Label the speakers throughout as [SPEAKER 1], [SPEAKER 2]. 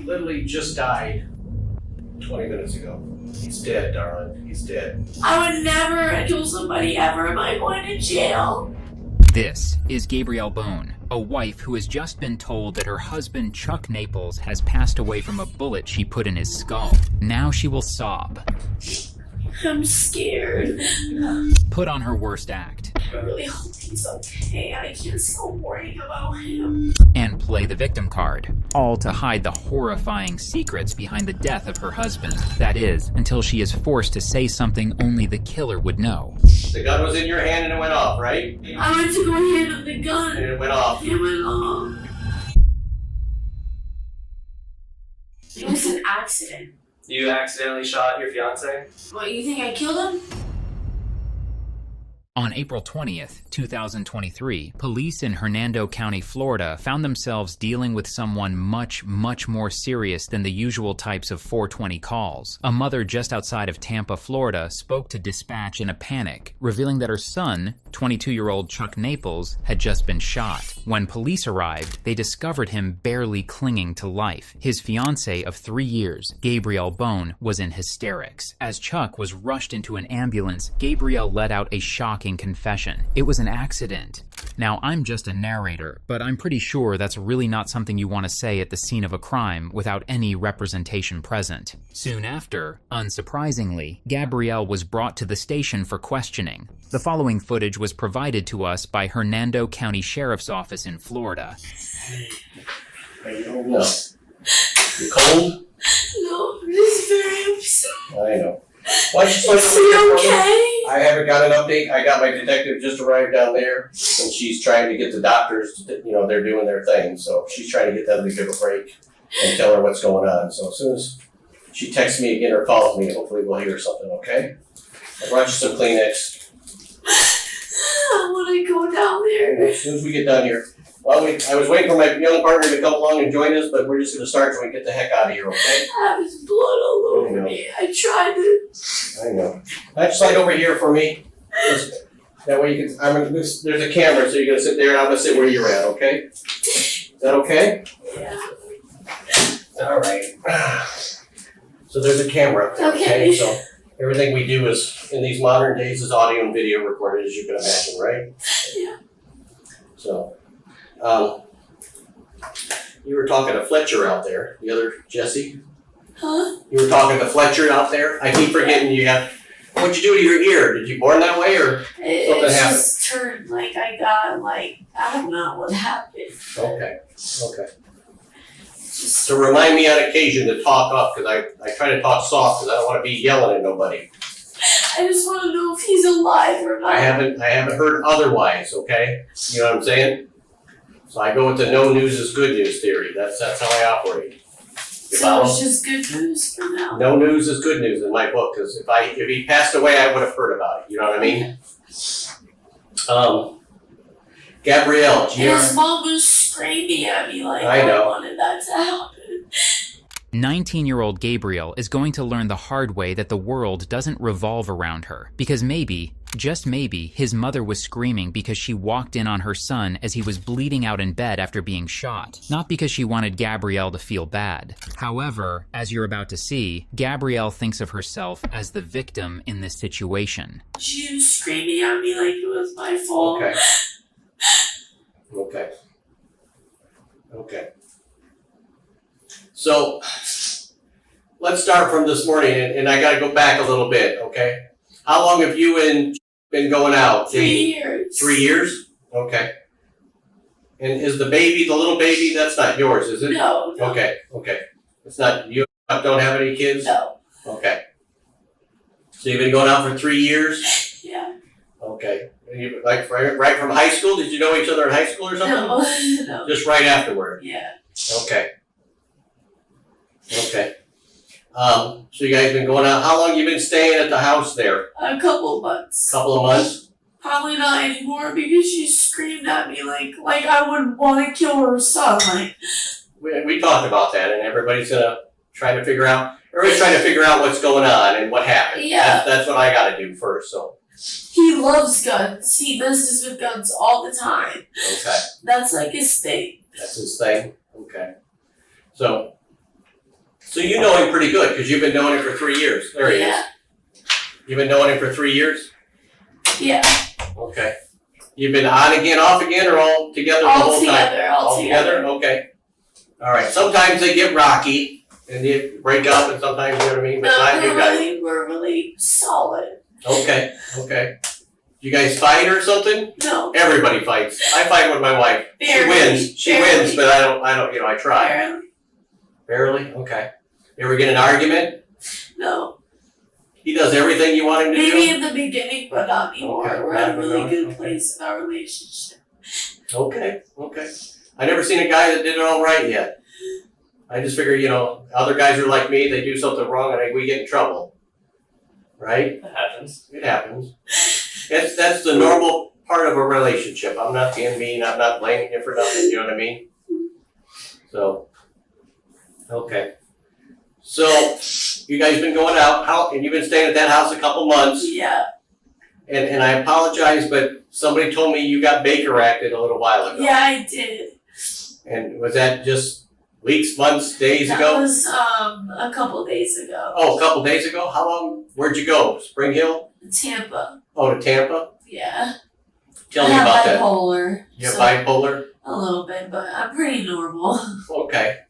[SPEAKER 1] literally just died 20 minutes ago. He's dead, darling. He's dead.
[SPEAKER 2] I would never kill somebody ever. Am I going to jail?
[SPEAKER 3] This is Gabrielle Bone, a wife who has just been told that her husband Chuck Naples has passed away from a bullet she put in his skull. Now she will sob.
[SPEAKER 2] I'm scared.
[SPEAKER 3] Put on her worst act.
[SPEAKER 2] I really hope he's okay. I can't stop worrying about him.
[SPEAKER 3] And play the victim card. All to hide the horrifying secrets behind the death of her husband. That is, until she is forced to say something only the killer would know.
[SPEAKER 1] The gun was in your hand and it went off, right?
[SPEAKER 2] I went to go handle the gun.
[SPEAKER 1] And it went off.
[SPEAKER 2] It went off. It was an accident.
[SPEAKER 4] You accidentally shot your fiancé?
[SPEAKER 2] What, you think I killed him?
[SPEAKER 3] On April 20th, 2023, police in Hernando County, Florida found themselves dealing with someone much more serious than the usual types of 420 calls. A mother just outside of Tampa, Florida, spoke to dispatch in a panic, revealing that her son, 22-year-old Chuck Naples, had just been shot. When police arrived, they discovered him barely clinging to life. His fiancée of 3 years, Gabrielle Bone, was in hysterics. As Chuck was rushed into an ambulance, Gabrielle let out a shocking confession. It was an accident. Now, I'm just a narrator, but I'm pretty sure that's really not something you want to say at the scene of a crime without any representation present. Soon after, unsurprisingly, Gabrielle was brought to the station for questioning. The following footage was provided to us by Hernando County Sheriff's Office in Florida.
[SPEAKER 1] I don't know. You cold?
[SPEAKER 2] No, I'm just very upset.
[SPEAKER 1] I know. Why don't you
[SPEAKER 2] Is he okay?
[SPEAKER 1] I haven't got an update. I got my detective just arrived down there, and she's trying to get the doctors to, they're doing their thing. So she's trying to get them to give a break and tell her what's going on. So as soon as she texts me again or calls me, hopefully we'll hear something, okay? I brought you some Kleenex.
[SPEAKER 2] I want to go down there.
[SPEAKER 1] As soon as we get done here. Well, I was waiting for my young partner to come along and join us, but we're just going to start so we can get the heck out of here, okay?
[SPEAKER 2] I have his blood all over me. I tried to.
[SPEAKER 1] I know. Why don't you slide over here for me? That way you can. There's a camera, so you're going to sit there, and I'm going to sit where you're at, okay? Is that okay?
[SPEAKER 2] Yeah.
[SPEAKER 1] All right. So there's a camera up there, okay? So everything we do is, in these modern days, is audio and video recorded, as you can imagine, right?
[SPEAKER 2] Yeah.
[SPEAKER 1] So. You were talking to Fletcher out there, the other Jesse.
[SPEAKER 2] Huh?
[SPEAKER 1] You were talking to Fletcher out there. I keep forgetting you have. What'd you do to your ear? Did you born that way or something happened?
[SPEAKER 2] It just turned I got I don't know what happened.
[SPEAKER 1] Okay. So remind me on occasion to talk up because I try to talk soft because I don't want to be yelling at nobody.
[SPEAKER 2] I just want to know if he's alive or not.
[SPEAKER 1] I haven't heard otherwise. Okay. You know what I'm saying? So I go with the no news is good news theory. That's how I operate.
[SPEAKER 2] So it's just good news for now.
[SPEAKER 1] No news is good news in my book because if he passed away, I would have heard about it. You know what I mean? Gabrielle,
[SPEAKER 2] his mom was screaming at me
[SPEAKER 1] I know.
[SPEAKER 2] I wanted that to happen.
[SPEAKER 3] 19-year-old Gabrielle is going to learn the hard way that the world doesn't revolve around her. Because maybe, just maybe, his mother was screaming because she walked in on her son as he was bleeding out in bed after being shot. Not because she wanted Gabrielle to feel bad. However, as you're about to see, Gabrielle thinks of herself as the victim in this situation.
[SPEAKER 2] She was screaming at me like it was my fault.
[SPEAKER 1] Okay. So, let's start from this morning, and I got to go back a little bit, okay? How long have you been going out?
[SPEAKER 2] 3 years.
[SPEAKER 1] 3 years? Okay. And is the little baby, that's not yours, is it?
[SPEAKER 2] No.
[SPEAKER 1] Okay. It's not, you don't have any kids?
[SPEAKER 2] No.
[SPEAKER 1] Okay. So you've been going out for 3 years?
[SPEAKER 2] Yeah.
[SPEAKER 1] Okay. And you, right from high school? Did you know each other in high school or something?
[SPEAKER 2] No.
[SPEAKER 1] Just right afterward?
[SPEAKER 2] Yeah.
[SPEAKER 1] Okay. So you guys been going out. How long you been staying at the house there?
[SPEAKER 2] A couple months.
[SPEAKER 1] Couple of months?
[SPEAKER 2] Probably not anymore because she screamed at me like I would want to kill her son.
[SPEAKER 1] We talked about that, and everybody's trying to figure out what's going on and what happened.
[SPEAKER 2] Yeah.
[SPEAKER 1] That's what I got to do first. So.
[SPEAKER 2] He loves guns. He messes with guns all the time.
[SPEAKER 1] Okay.
[SPEAKER 2] That's his thing.
[SPEAKER 1] That's his thing? Okay. So, So you know him pretty good because you've been knowing him for 3 years. There he is. You've been knowing him for 3 years?
[SPEAKER 2] Yeah.
[SPEAKER 1] Okay. You've been on again, off again, or all together the whole time?
[SPEAKER 2] All together.
[SPEAKER 1] Okay. All right. Sometimes they get rocky and they break up, and sometimes, you know what I mean? But not you guys.
[SPEAKER 2] We're really solid.
[SPEAKER 1] Okay. Okay. You guys fight or something?
[SPEAKER 2] No.
[SPEAKER 1] Everybody fights. I fight with my wife.
[SPEAKER 2] Barely.
[SPEAKER 1] She wins, but I don't, I try.
[SPEAKER 2] Barely.
[SPEAKER 1] Barely? Okay. You ever get in an argument?
[SPEAKER 2] No.
[SPEAKER 1] He does everything you want him to do?
[SPEAKER 2] Maybe in the beginning, but not anymore.
[SPEAKER 1] Okay.
[SPEAKER 2] We're at a really good place in our relationship.
[SPEAKER 1] Okay. Okay. I never seen a guy that did it all right yet. I just figure, other guys are like me, they do something wrong and we get in trouble. Right?
[SPEAKER 4] That happens.
[SPEAKER 1] It happens. That's the normal part of a relationship. I'm not being mean, I'm not blaming you for nothing, you know what I mean? So, okay. So, you guys been going out, and you've been staying at that house a couple months.
[SPEAKER 2] Yeah.
[SPEAKER 1] And I apologize, but somebody told me you got Baker acted a little while ago.
[SPEAKER 2] Yeah, I did.
[SPEAKER 1] And was that just weeks, months, days
[SPEAKER 2] That
[SPEAKER 1] ago?
[SPEAKER 2] was a couple days ago.
[SPEAKER 1] Oh, a couple days ago? How long? Where'd you go? Spring Hill?
[SPEAKER 2] Tampa.
[SPEAKER 1] Oh, to Tampa?
[SPEAKER 2] Yeah.
[SPEAKER 1] Tell me about that.
[SPEAKER 2] Bipolar.
[SPEAKER 1] You have bipolar?
[SPEAKER 2] A little bit, but I'm pretty normal.
[SPEAKER 1] Okay.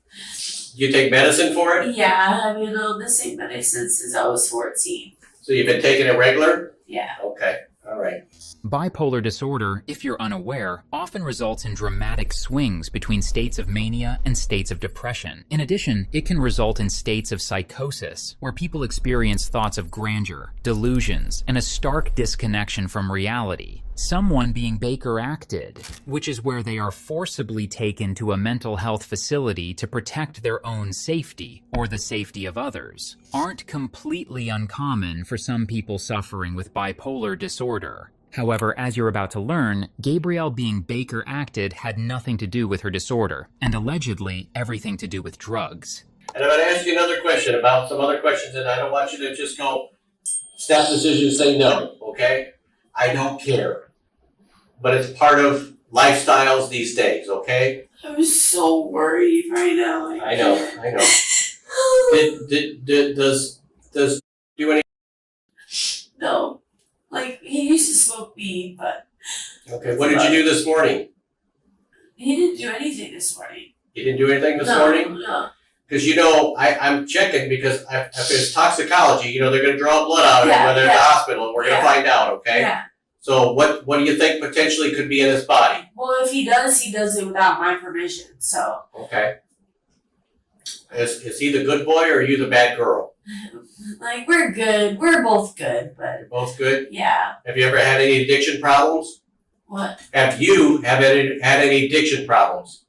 [SPEAKER 1] You take medicine for it?
[SPEAKER 2] Yeah, I've been on the same medicine since I was 14.
[SPEAKER 1] So you've been taking it regular?
[SPEAKER 2] Yeah.
[SPEAKER 1] Okay. All right.
[SPEAKER 3] Bipolar disorder, if you're unaware, often results in dramatic swings between states of mania and states of depression. In addition, it can result in states of psychosis, where people experience thoughts of grandeur, delusions, and a stark disconnection from reality. Someone being Baker acted, which is where they are forcibly taken to a mental health facility to protect their own safety or the safety of others, aren't completely uncommon for some people suffering with bipolar disorder. However, as you're about to learn, Gabrielle being Baker acted had nothing to do with her disorder, and allegedly everything to do with drugs.
[SPEAKER 1] And I'm going to ask you another question about some other questions, and I don't want you to just go snap decision, say no, okay? I don't care. But it's part of lifestyles these days, okay?
[SPEAKER 2] I'm so worried right now.
[SPEAKER 1] I know. Does do any?
[SPEAKER 2] No. Like, he used to smoke weed, but...
[SPEAKER 1] Okay, what did you do this morning?
[SPEAKER 2] He didn't do anything this morning.
[SPEAKER 1] You didn't do anything this morning?
[SPEAKER 2] No.
[SPEAKER 1] Because, I'm checking because if it's toxicology, they're going to draw blood out of it when they're in the hospital, and we're going to find out, okay?
[SPEAKER 2] Yeah.
[SPEAKER 1] So what do you think potentially could be in his body?
[SPEAKER 2] Well, if he does it without my permission, so...
[SPEAKER 1] Okay. Is he the good boy or are you the bad girl?
[SPEAKER 2] Like, we're good. We're both good, but...
[SPEAKER 1] You're both good?
[SPEAKER 2] Yeah.
[SPEAKER 1] Have you ever had any addiction problems?
[SPEAKER 2] What?
[SPEAKER 1] Have you had any addiction problems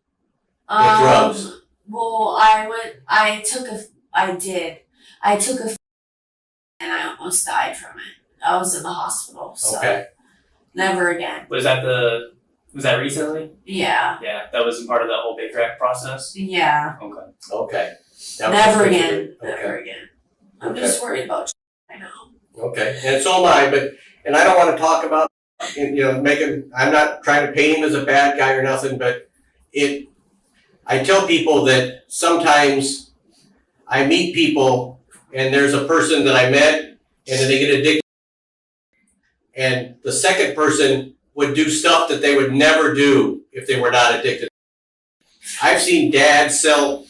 [SPEAKER 1] with drugs?
[SPEAKER 2] Well, I took a and I almost died from it. I was in the hospital, so...
[SPEAKER 1] Okay.
[SPEAKER 2] Never again.
[SPEAKER 4] Was that recently?
[SPEAKER 2] Yeah.
[SPEAKER 4] Yeah, that was part of the whole Baker Act process?
[SPEAKER 2] Yeah.
[SPEAKER 4] Okay.
[SPEAKER 1] Okay.
[SPEAKER 2] Never again.
[SPEAKER 1] Okay.
[SPEAKER 2] Never again. I'm just worried about I know.
[SPEAKER 1] Okay. And so am I, and I don't want to talk about, I'm not trying to paint him as a bad guy or nothing, but I tell people that sometimes I meet people and there's a person that I met and then they get addicted. And the second person would do stuff that they would never do if they were not addicted. I've seen dads sell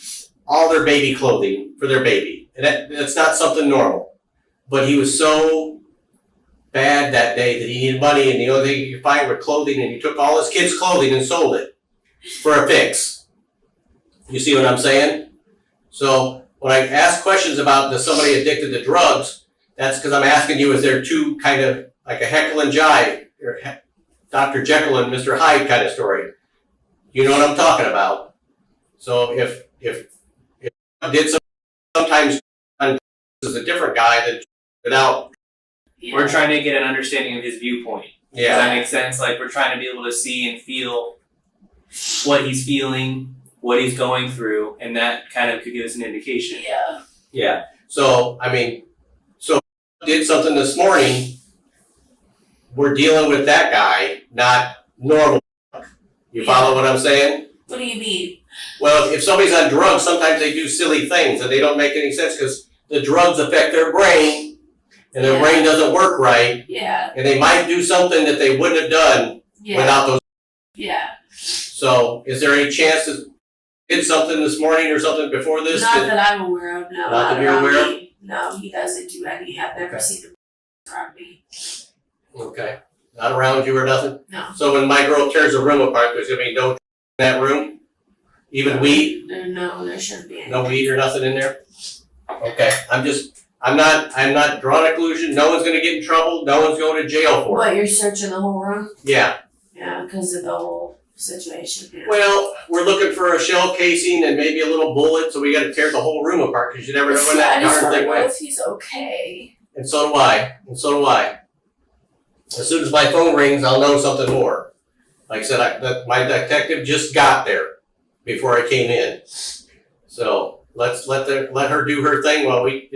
[SPEAKER 1] all their baby clothing for their baby. And that's not something normal. But he was so bad that day that he needed money, and the only thing he could find were clothing, and he took all his kids' clothing and sold it for a fix. You see what I'm saying? So when I ask questions about is somebody addicted to drugs, that's because I'm asking you, is there two kind of like a Jekyll and Hyde, or Dr. Jekyll and Mr. Hyde kind of story? You know what I'm talking about. So if did sometimes is a different guy that without.
[SPEAKER 2] Yeah.
[SPEAKER 4] We're trying to get an understanding of his viewpoint.
[SPEAKER 1] Yeah.
[SPEAKER 4] Does that make sense? Like, we're trying to be able to see and feel what he's feeling, what he's going through, and that kind of could give us an indication.
[SPEAKER 2] Yeah.
[SPEAKER 1] Yeah. So did something this morning. We're dealing with that guy, not normal. You follow what I'm saying?
[SPEAKER 2] What do you mean?
[SPEAKER 1] Well, if somebody's on drugs, sometimes they do silly things and they don't make any sense because the drugs affect their brain and their brain doesn't work right.
[SPEAKER 2] Yeah.
[SPEAKER 1] And they might do something that they wouldn't have done without those.
[SPEAKER 2] Yeah.
[SPEAKER 1] So, is there any chance that did something this morning or something before this?
[SPEAKER 2] Not that I'm aware of, no.
[SPEAKER 1] Not that you're aware of?
[SPEAKER 2] No, he doesn't do any. I've never seen him around me.
[SPEAKER 1] Okay. Not around you or nothing?
[SPEAKER 2] No.
[SPEAKER 1] So when my girl tears a room apart, there's going to be no in that room? Even weed?
[SPEAKER 2] No, there shouldn't be any.
[SPEAKER 1] No weed or nothing in there? Okay. I'm not drawing a conclusion. No one's going to get in trouble. No one's going to jail for it.
[SPEAKER 2] What, you're searching the whole room?
[SPEAKER 1] Yeah.
[SPEAKER 2] Yeah, because of the whole situation. Yeah.
[SPEAKER 1] Well, we're looking for a shell casing and maybe a little bullet, so we got to tear the whole room apart because you never know when that darn thing went.
[SPEAKER 2] What if he's okay?
[SPEAKER 1] And so do I. As soon as my phone rings, I'll know something more. Like I said, my detective just got there before I came in. So let's let her do her thing while we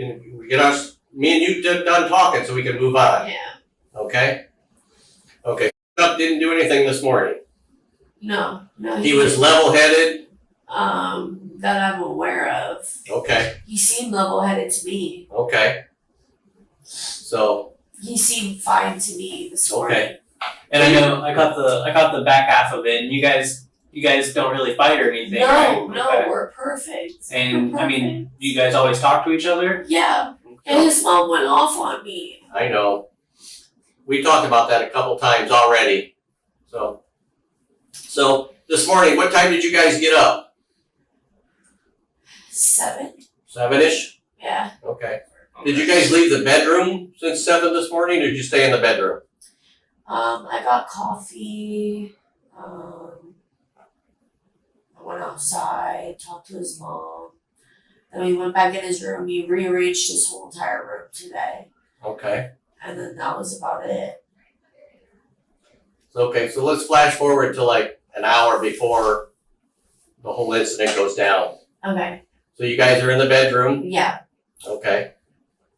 [SPEAKER 1] get me and you done talking so we can move on.
[SPEAKER 2] Yeah.
[SPEAKER 1] Okay? Okay. Didn't do anything this morning.
[SPEAKER 2] No.
[SPEAKER 1] He was level-headed.
[SPEAKER 2] That I'm aware of.
[SPEAKER 1] Okay.
[SPEAKER 2] He seemed level-headed to me.
[SPEAKER 1] Okay. So.
[SPEAKER 2] He seemed fine to me this morning.
[SPEAKER 1] Okay.
[SPEAKER 4] And I know I got the back half of it, and you guys don't really fight or anything.
[SPEAKER 2] No,
[SPEAKER 4] right?
[SPEAKER 2] no,
[SPEAKER 4] Okay.
[SPEAKER 2] we're perfect.
[SPEAKER 4] And I mean, you guys always talk to each other?
[SPEAKER 2] Yeah. And his mom went off on me.
[SPEAKER 1] I know. We talked about that a couple times already. So this morning, what time did you guys get up?
[SPEAKER 2] 7.
[SPEAKER 1] 7-ish?
[SPEAKER 2] Yeah.
[SPEAKER 1] Okay. Did you guys leave the bedroom since 7 this morning, or did you stay in the bedroom?
[SPEAKER 2] I got coffee. I went outside, talked to his mom. Then we went back in his room. He rearranged his whole entire room today.
[SPEAKER 1] Okay.
[SPEAKER 2] And then that was about it.
[SPEAKER 1] Okay, so let's flash forward to like an hour before the whole incident goes down.
[SPEAKER 2] Okay.
[SPEAKER 1] So you guys are in the bedroom.
[SPEAKER 2] Yeah.
[SPEAKER 1] Okay.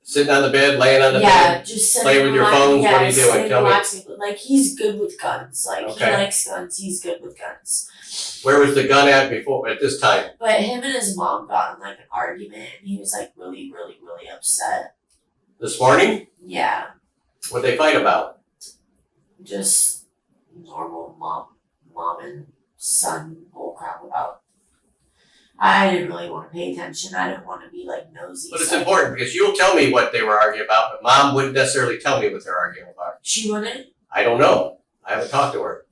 [SPEAKER 1] Sitting on the bed, laying on the bed.
[SPEAKER 2] Yeah, just sitting
[SPEAKER 1] playing with your phones. What are you doing? Tell me.
[SPEAKER 2] Like, he's good with guns. Like,
[SPEAKER 1] Okay.
[SPEAKER 2] he likes guns. He's good with guns.
[SPEAKER 1] Where was the gun at before? At this time?
[SPEAKER 2] But him and his mom got in like an argument, and he was like really, really, really upset.
[SPEAKER 1] This morning?
[SPEAKER 2] Yeah,
[SPEAKER 1] What'd they fight about?
[SPEAKER 2] just normal mom and son bullcrap about. I didn't really want to pay attention. I didn't want to be like nosy.
[SPEAKER 1] But it's
[SPEAKER 2] so
[SPEAKER 1] important because you'll tell me what they were arguing about, but Mom wouldn't necessarily tell me what they're arguing about.
[SPEAKER 2] She wouldn't.
[SPEAKER 1] I don't know. I haven't talked to her.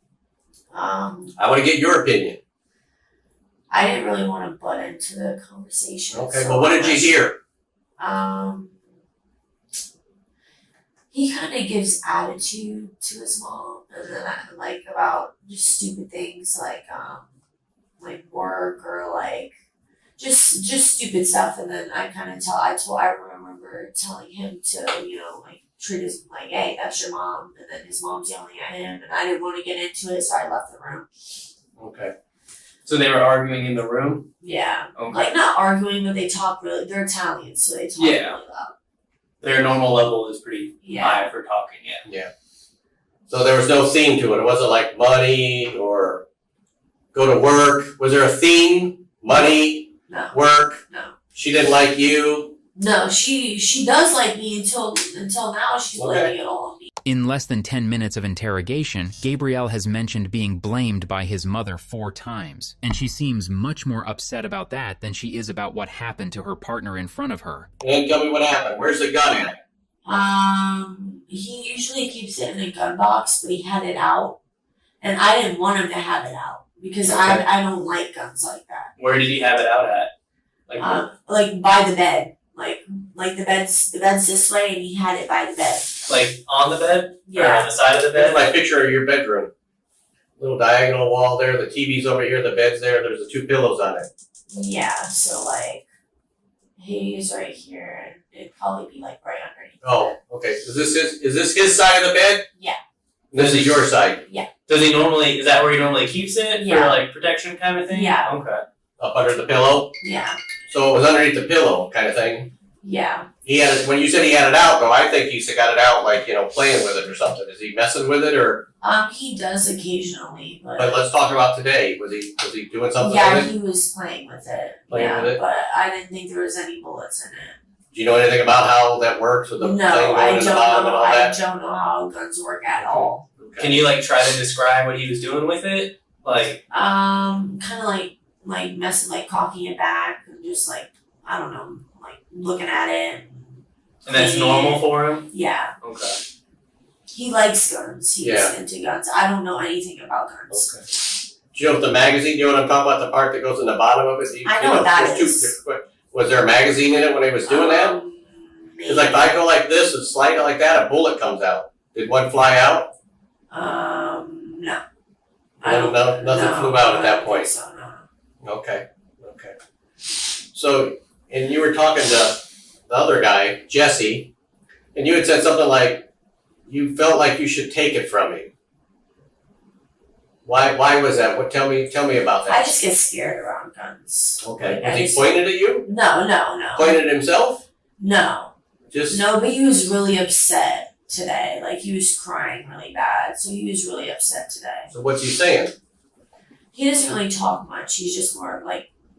[SPEAKER 1] I want to get your opinion.
[SPEAKER 2] I didn't really want to butt into the conversation.
[SPEAKER 1] Okay,
[SPEAKER 2] so
[SPEAKER 1] but what did you hear?
[SPEAKER 2] He kind of gives attitude to his mom, and then like about just stupid things like work or like just stupid stuff. And then I remember telling him to like treat his like, hey, that's your mom, and then his mom's yelling at him, and I didn't want to get into it, so I left the room.
[SPEAKER 1] Okay.
[SPEAKER 4] So they were arguing in the room?
[SPEAKER 2] Yeah,
[SPEAKER 4] Okay.
[SPEAKER 2] like not arguing, but they talk really. They're Italian, so they talk really loud.
[SPEAKER 4] Their normal level is pretty
[SPEAKER 2] Yeah.
[SPEAKER 4] high for talking, yeah.
[SPEAKER 1] So there was no theme to it. It wasn't like money or go to work. Was there a theme? Money?
[SPEAKER 2] No.
[SPEAKER 1] Work?
[SPEAKER 2] No.
[SPEAKER 1] She didn't like you?
[SPEAKER 2] No, she does like me until now. She's blaming it all on me.
[SPEAKER 3] In less than 10 minutes of interrogation, Gabrielle has mentioned being blamed by his mother 4 times, and she seems much more upset about that than she is about what happened to her partner in front of her.
[SPEAKER 1] And then tell me what happened. Where's the gun at?
[SPEAKER 2] He usually keeps it in a gun box, but he had it out, and I didn't want him to have it out because I don't like guns like that.
[SPEAKER 4] Where did he have it out at?
[SPEAKER 2] Like by the bed. Like the bed's this way, and he had it by the bed.
[SPEAKER 4] Like on the bed? Or
[SPEAKER 2] Yeah.
[SPEAKER 4] on the side of the
[SPEAKER 1] There's
[SPEAKER 4] bed?
[SPEAKER 1] my picture of your bedroom. Little diagonal wall there. The TV's over here. The bed's there. There's the 2 pillows on it.
[SPEAKER 2] Yeah, so like he's right here, and it'd probably be like right underneath.
[SPEAKER 1] Oh, okay. Is this his side of the bed?
[SPEAKER 2] Yeah.
[SPEAKER 1] This is your side?
[SPEAKER 4] Does he normally, is that where he normally keeps it? For
[SPEAKER 2] Yeah.
[SPEAKER 4] like protection kind of thing?
[SPEAKER 2] Yeah.
[SPEAKER 4] Okay.
[SPEAKER 1] Up under the pillow?
[SPEAKER 2] Yeah.
[SPEAKER 1] So it was underneath the pillow kind of thing?
[SPEAKER 2] Yeah.
[SPEAKER 1] He had it, when you said he had it out, though, I think he's got it out like, playing with it or something. Is he messing with it or?
[SPEAKER 2] He does occasionally, but
[SPEAKER 1] let's talk about today. Was he doing something
[SPEAKER 2] yeah,
[SPEAKER 1] with it?
[SPEAKER 2] he was playing with it.
[SPEAKER 1] Playing with it?
[SPEAKER 2] But I didn't think there was any bullets in it.
[SPEAKER 1] Do you know anything about how that works with the
[SPEAKER 2] No,
[SPEAKER 1] thing going
[SPEAKER 2] I
[SPEAKER 1] in
[SPEAKER 2] don't
[SPEAKER 1] the bottom
[SPEAKER 2] know.
[SPEAKER 1] and all
[SPEAKER 2] I
[SPEAKER 1] that?
[SPEAKER 2] don't know how guns work at all.
[SPEAKER 1] Okay.
[SPEAKER 4] Can you try to describe what he was doing with it?
[SPEAKER 2] Kind of like messing, cocking it back and just I don't know, looking at it.
[SPEAKER 4] And that's normal for him?
[SPEAKER 2] Yeah.
[SPEAKER 4] Okay.
[SPEAKER 2] He likes guns. He's into guns. I don't know anything about guns.
[SPEAKER 1] Okay. Do you know if the magazine, you know what I'm talking about, the part that goes in the bottom of it?
[SPEAKER 2] I know what that is.
[SPEAKER 1] Was there a magazine in it when he was doing that? Because if I go like this and slide it like that, a bullet comes out. Did one fly out?
[SPEAKER 2] No.
[SPEAKER 1] Nothing flew out at that point.
[SPEAKER 2] So, no.
[SPEAKER 1] Okay. So, and you were talking to the other guy, Jesse, and you had said something like, you felt like you should take it from him. Why was that? Tell me about that.
[SPEAKER 2] I just get scared around guns.
[SPEAKER 1] Okay. Was he pointed at you?
[SPEAKER 2] No.
[SPEAKER 1] Pointed at himself?
[SPEAKER 2] No.
[SPEAKER 1] Just
[SPEAKER 2] no, but he was really upset today. He was crying really bad, so he was really upset today.
[SPEAKER 1] So what's he saying?
[SPEAKER 2] He doesn't really talk much. He's just more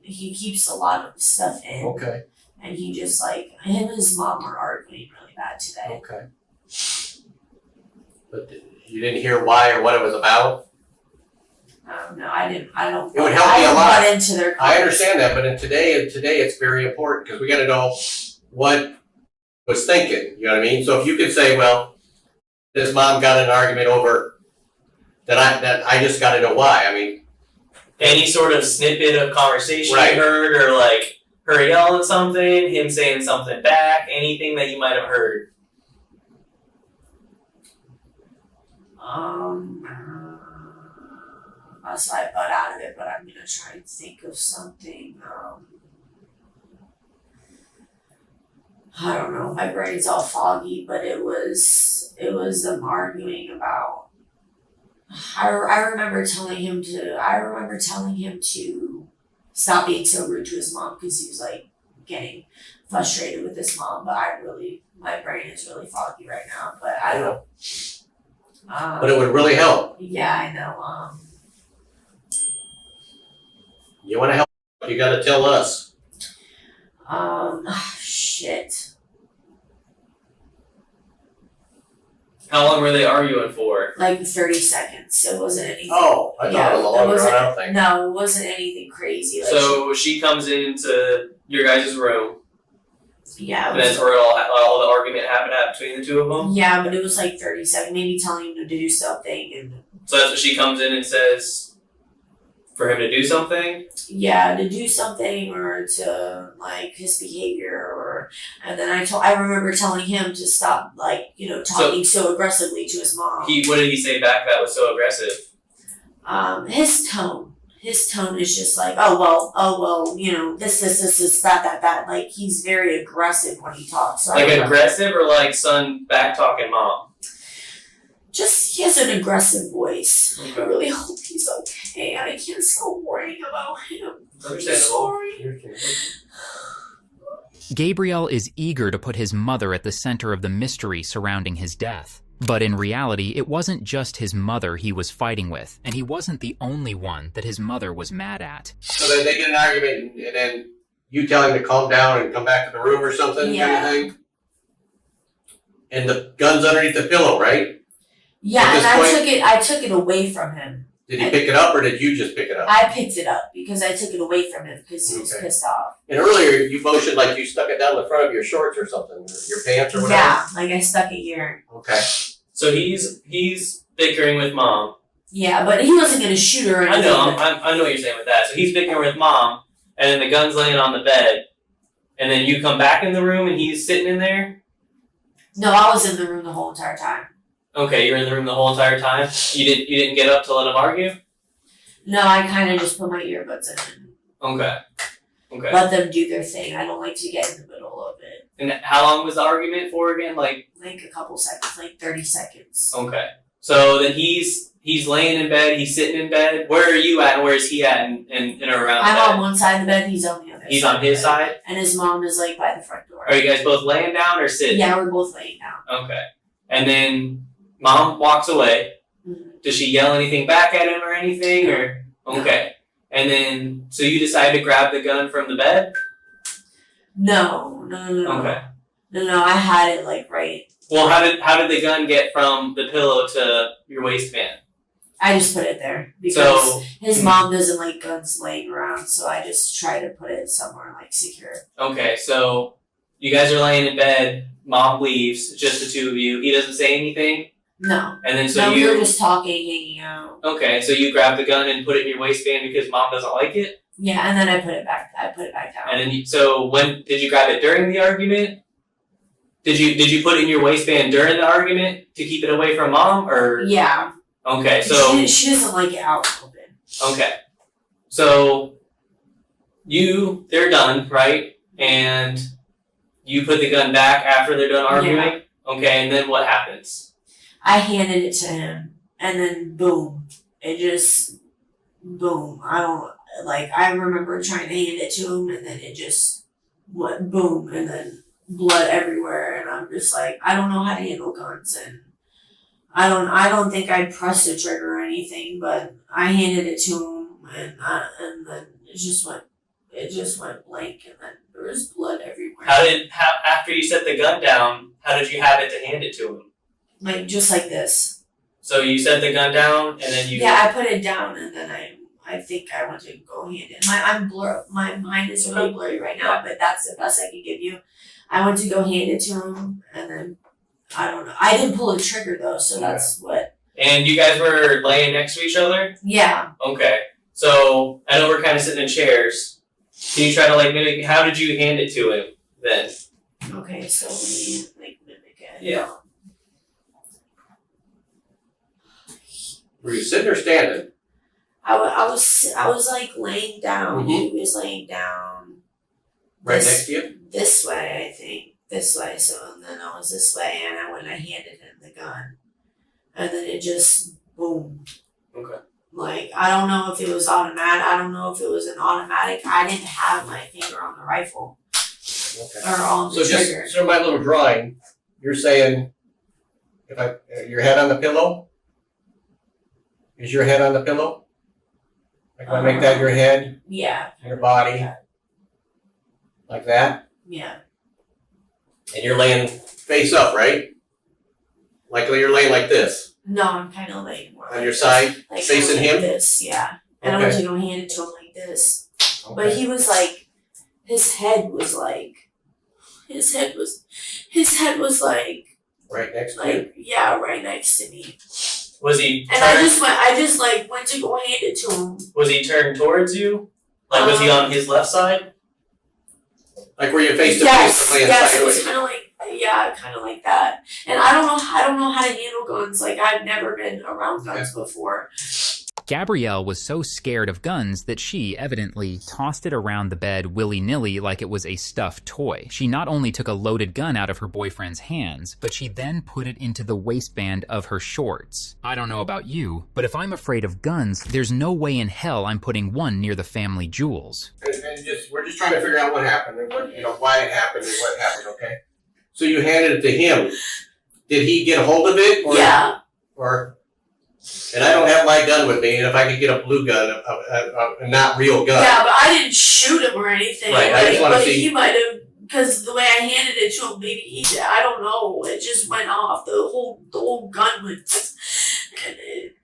[SPEAKER 2] he keeps a lot of stuff in.
[SPEAKER 1] Okay.
[SPEAKER 2] And he just him and his mom are arguing really bad today.
[SPEAKER 1] Okay. But you didn't hear why or what it was about?
[SPEAKER 2] No, I didn't. I don't.
[SPEAKER 1] It would help me a lot.
[SPEAKER 2] Got into their
[SPEAKER 1] I understand that, but today it's very important because we got to know what was thinking. You know what I mean? So if you could say, well, this mom got in an argument over that I just got to know why. I mean,
[SPEAKER 4] any sort of snippet of conversation
[SPEAKER 1] right.
[SPEAKER 4] you heard, or her yelling something, him saying something back, anything that you might have heard.
[SPEAKER 2] So I butt out of it, but I'm gonna try and think of something. I don't know. My brain's all foggy, but it was them arguing about. I remember telling him to stop being so rude to his mom because he was getting frustrated with his mom. But my brain is really foggy right now. But I don't.
[SPEAKER 1] But it would really help.
[SPEAKER 2] Yeah, I know.
[SPEAKER 1] You want to help? You got to tell us.
[SPEAKER 2] Shit.
[SPEAKER 4] How long were they arguing for?
[SPEAKER 2] 30 seconds. It wasn't anything.
[SPEAKER 1] Oh, I thought it was a long drawn out thing.
[SPEAKER 2] No, it wasn't anything crazy.
[SPEAKER 4] So she comes into your guys' room.
[SPEAKER 2] Yeah.
[SPEAKER 4] And that's where all the argument happened between the two of them?
[SPEAKER 2] Yeah, but it was 30 seconds, maybe telling him to do something. And
[SPEAKER 4] so that's what she comes in and says for him to do something?
[SPEAKER 2] Yeah, to do something or to his behavior and then I remember telling him to stop talking so aggressively to his mom.
[SPEAKER 4] What did he say back that was so aggressive?
[SPEAKER 2] His tone. His tone is just this, that. He's very aggressive when he talks. So
[SPEAKER 4] aggressive or son back talking mom?
[SPEAKER 2] Just, he has an aggressive voice.
[SPEAKER 4] Okay.
[SPEAKER 2] I really hope he's okay. I can't stop worrying about him.
[SPEAKER 4] Understandable.
[SPEAKER 2] I'm sorry.
[SPEAKER 3] Gabriel is eager to put his mother at the center of the mystery surrounding his death. But in reality, it wasn't just his mother he was fighting with, and he wasn't the only one that his mother was mad at.
[SPEAKER 1] So then they get an argument, and then you tell him to calm down and come back to the room or something,
[SPEAKER 2] Yeah.
[SPEAKER 1] kind of thing? And the gun's underneath the pillow, right?
[SPEAKER 2] Yeah, and I took it away from him.
[SPEAKER 1] Did he pick it up, or did you just pick it up?
[SPEAKER 2] I picked it up because I took it away from him because he was pissed off.
[SPEAKER 1] And earlier, you motioned like you stuck it down the front of your shorts or something, or your pants or whatever.
[SPEAKER 2] Yeah, I stuck it here.
[SPEAKER 1] Okay.
[SPEAKER 4] So he's bickering with mom.
[SPEAKER 2] Yeah, but he wasn't going to shoot her or anything.
[SPEAKER 4] I know what you're saying with that. So he's bickering with mom, and then the gun's laying on the bed, and then you come back in the room and he's sitting in there?
[SPEAKER 2] No, I was in the room the whole entire time.
[SPEAKER 4] Okay, you're in the room the whole entire time? You didn't get up to let him argue?
[SPEAKER 2] No, I kind of just put my earbuds in and
[SPEAKER 4] Okay.
[SPEAKER 2] let them do their thing. I don't like to get in the middle of it.
[SPEAKER 4] And how long was the argument for again?
[SPEAKER 2] A couple seconds, 30 seconds.
[SPEAKER 4] Okay. So then he's laying in bed, he's sitting in bed. Where are you at and where is he at in or around
[SPEAKER 2] I'm
[SPEAKER 4] the bed?
[SPEAKER 2] on one side of the bed, he's on the other side.
[SPEAKER 4] He's on his side?
[SPEAKER 2] And his mom is by the front door. floor.
[SPEAKER 4] Are you guys both laying down or sitting?
[SPEAKER 2] Yeah, we're both laying down.
[SPEAKER 4] Okay. And then mom walks away.
[SPEAKER 2] Mm-hmm.
[SPEAKER 4] Does she yell anything back at him or anything? Or okay. And then so you decide to grab the gun from the bed?
[SPEAKER 2] No.
[SPEAKER 4] Okay.
[SPEAKER 2] No, I had it like right.
[SPEAKER 4] Well, how did the gun get from the pillow to your waistband?
[SPEAKER 2] I just put it there because his mom doesn't like guns laying around, so I just try to put it somewhere like secure.
[SPEAKER 4] Okay, so you guys are laying in bed. Mom leaves, just the two of you. He doesn't say anything.
[SPEAKER 2] No.
[SPEAKER 4] And then
[SPEAKER 2] we were just talking, hanging out.
[SPEAKER 4] Okay, so you grab the gun and put it in your waistband because mom doesn't like it.
[SPEAKER 2] Yeah, and then I put it back down.
[SPEAKER 4] And then so when did you grab it during the argument? Did you put it in your waistband during the argument to keep it away from mom or?
[SPEAKER 2] Yeah.
[SPEAKER 4] Okay, so
[SPEAKER 2] she doesn't like it out open.
[SPEAKER 4] Okay, so they're done, right? And you put the gun back after they're done arguing.
[SPEAKER 2] Yeah.
[SPEAKER 4] Okay, and then what happens?
[SPEAKER 2] I handed it to him, and then boom, it just boom. I remember trying to hand it to him, and then it just went boom, and then blood everywhere, and I'm just like, I don't know how to handle guns, and I don't think I pressed the trigger or anything, but I handed it to him, and then it just went blank, and then there was blood everywhere.
[SPEAKER 4] After you set the gun down, how did you have it to hand it to him?
[SPEAKER 2] Like just like this.
[SPEAKER 4] So you set the gun down, and then you.
[SPEAKER 2] Yeah, I put it down, and then I think I went to go hand it. My mind is really blurry right now, but that's the best I can give you. I went to go hand it to him, and then I don't know. I didn't pull a trigger though, so that's what.
[SPEAKER 4] And you guys were laying next to each other?
[SPEAKER 2] Yeah.
[SPEAKER 4] Okay. So I know we're kind of sitting in chairs. Can you try to mimic? How did you hand it to him then?
[SPEAKER 2] Okay, so we mimic it.
[SPEAKER 4] Yeah.
[SPEAKER 1] Were you sitting or standing?
[SPEAKER 2] I was like laying down. He was laying down.
[SPEAKER 1] Right next to you?
[SPEAKER 2] This way, I think. This way. So and then I was this way, and I handed him the gun, and then it just boom.
[SPEAKER 4] Okay.
[SPEAKER 2] Like I don't know if it was automatic. I don't know if it was an automatic. I didn't have my finger on the rifle
[SPEAKER 1] Okay.
[SPEAKER 2] or on the trigger.
[SPEAKER 1] So my little drawing, you're saying, your head on the pillow? Is your head on the pillow? Like if I make that your head,
[SPEAKER 2] Yeah.
[SPEAKER 1] your body, like that?
[SPEAKER 2] Yeah.
[SPEAKER 1] And you're laying face up, right? Like you're laying like this.
[SPEAKER 2] No, I'm kind of laying more
[SPEAKER 1] On your side,
[SPEAKER 2] like
[SPEAKER 1] facing
[SPEAKER 2] like
[SPEAKER 1] him?
[SPEAKER 2] this, yeah. And I
[SPEAKER 1] Okay.
[SPEAKER 2] went to go hand it to him like this.
[SPEAKER 1] Okay.
[SPEAKER 2] But he was like, his head was like,
[SPEAKER 1] Right next to you?
[SPEAKER 2] yeah, right next to me.
[SPEAKER 4] Was he?
[SPEAKER 2] And I just went to go hand it to him.
[SPEAKER 4] Was he turned towards you? Like was he on his left side?
[SPEAKER 1] Like where you're face to
[SPEAKER 2] Yes,
[SPEAKER 1] face, laying
[SPEAKER 2] yes, it
[SPEAKER 1] sideways.
[SPEAKER 2] was kind of like that. And I don't know how to handle guns. Like I've never been around guns before.
[SPEAKER 3] Gabrielle was so scared of guns that she, evidently, tossed it around the bed willy-nilly like it was a stuffed toy. She not only took a loaded gun out of her boyfriend's hands, but she then put it into the waistband of her shorts. I don't know about you, but if I'm afraid of guns, there's no way in hell I'm putting one near the family jewels.
[SPEAKER 1] And we're just trying to figure out what happened and why it happened and what happened, okay? So you handed it to him. Did he get a hold of it?
[SPEAKER 2] Yeah.
[SPEAKER 1] And I don't have my gun with me, and if I could get a blue gun, a not real gun.
[SPEAKER 2] Yeah, but I didn't shoot him or anything.
[SPEAKER 1] Right, I just want to see.
[SPEAKER 2] He might have, because the way I handed it to him, maybe he did. I don't know. It just went off. The whole gun went, and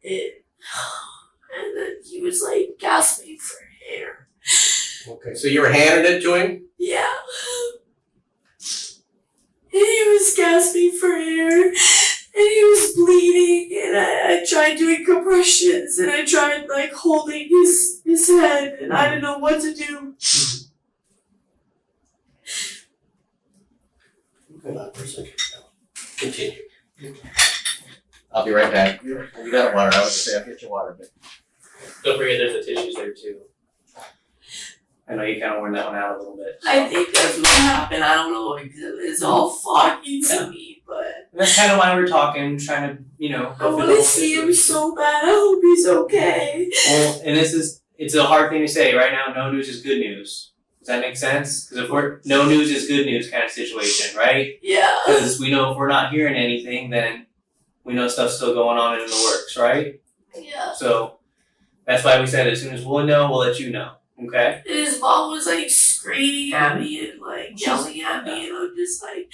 [SPEAKER 2] and then he was like gasping for air.
[SPEAKER 1] Okay, so you were handing it to him?
[SPEAKER 2] Yeah. And he was gasping for air. And he was bleeding, and I tried doing compressions, and I tried holding his head, and I didn't know what to do.
[SPEAKER 1] Hold on for a second. Continue. I'll be right back. You got water. I was going to say I'll get you water, but
[SPEAKER 4] Don't forget there's the tissues there too. I know you kind of worn that one out a little bit. So.
[SPEAKER 2] I think that's what happened. I don't know, it's all foggy to me, but
[SPEAKER 4] And that's kind of why we're talking, trying to, go
[SPEAKER 2] I
[SPEAKER 4] through
[SPEAKER 2] want
[SPEAKER 4] the
[SPEAKER 2] to
[SPEAKER 4] whole
[SPEAKER 2] see him
[SPEAKER 4] situation.
[SPEAKER 2] so bad. I hope he's okay.
[SPEAKER 4] Well, and it's a hard thing to say right now. No news is good news. Does that make sense? Because if we're no news is good news kind of situation, right?
[SPEAKER 2] Yeah.
[SPEAKER 4] Because we know if we're not hearing anything, then we know stuff's still going on in the works, right?
[SPEAKER 2] Yeah.
[SPEAKER 4] So that's why we said as soon as we'll know, we'll let you know. Okay?
[SPEAKER 2] And his mom was like screaming at me and like yelling at me, and I'm just like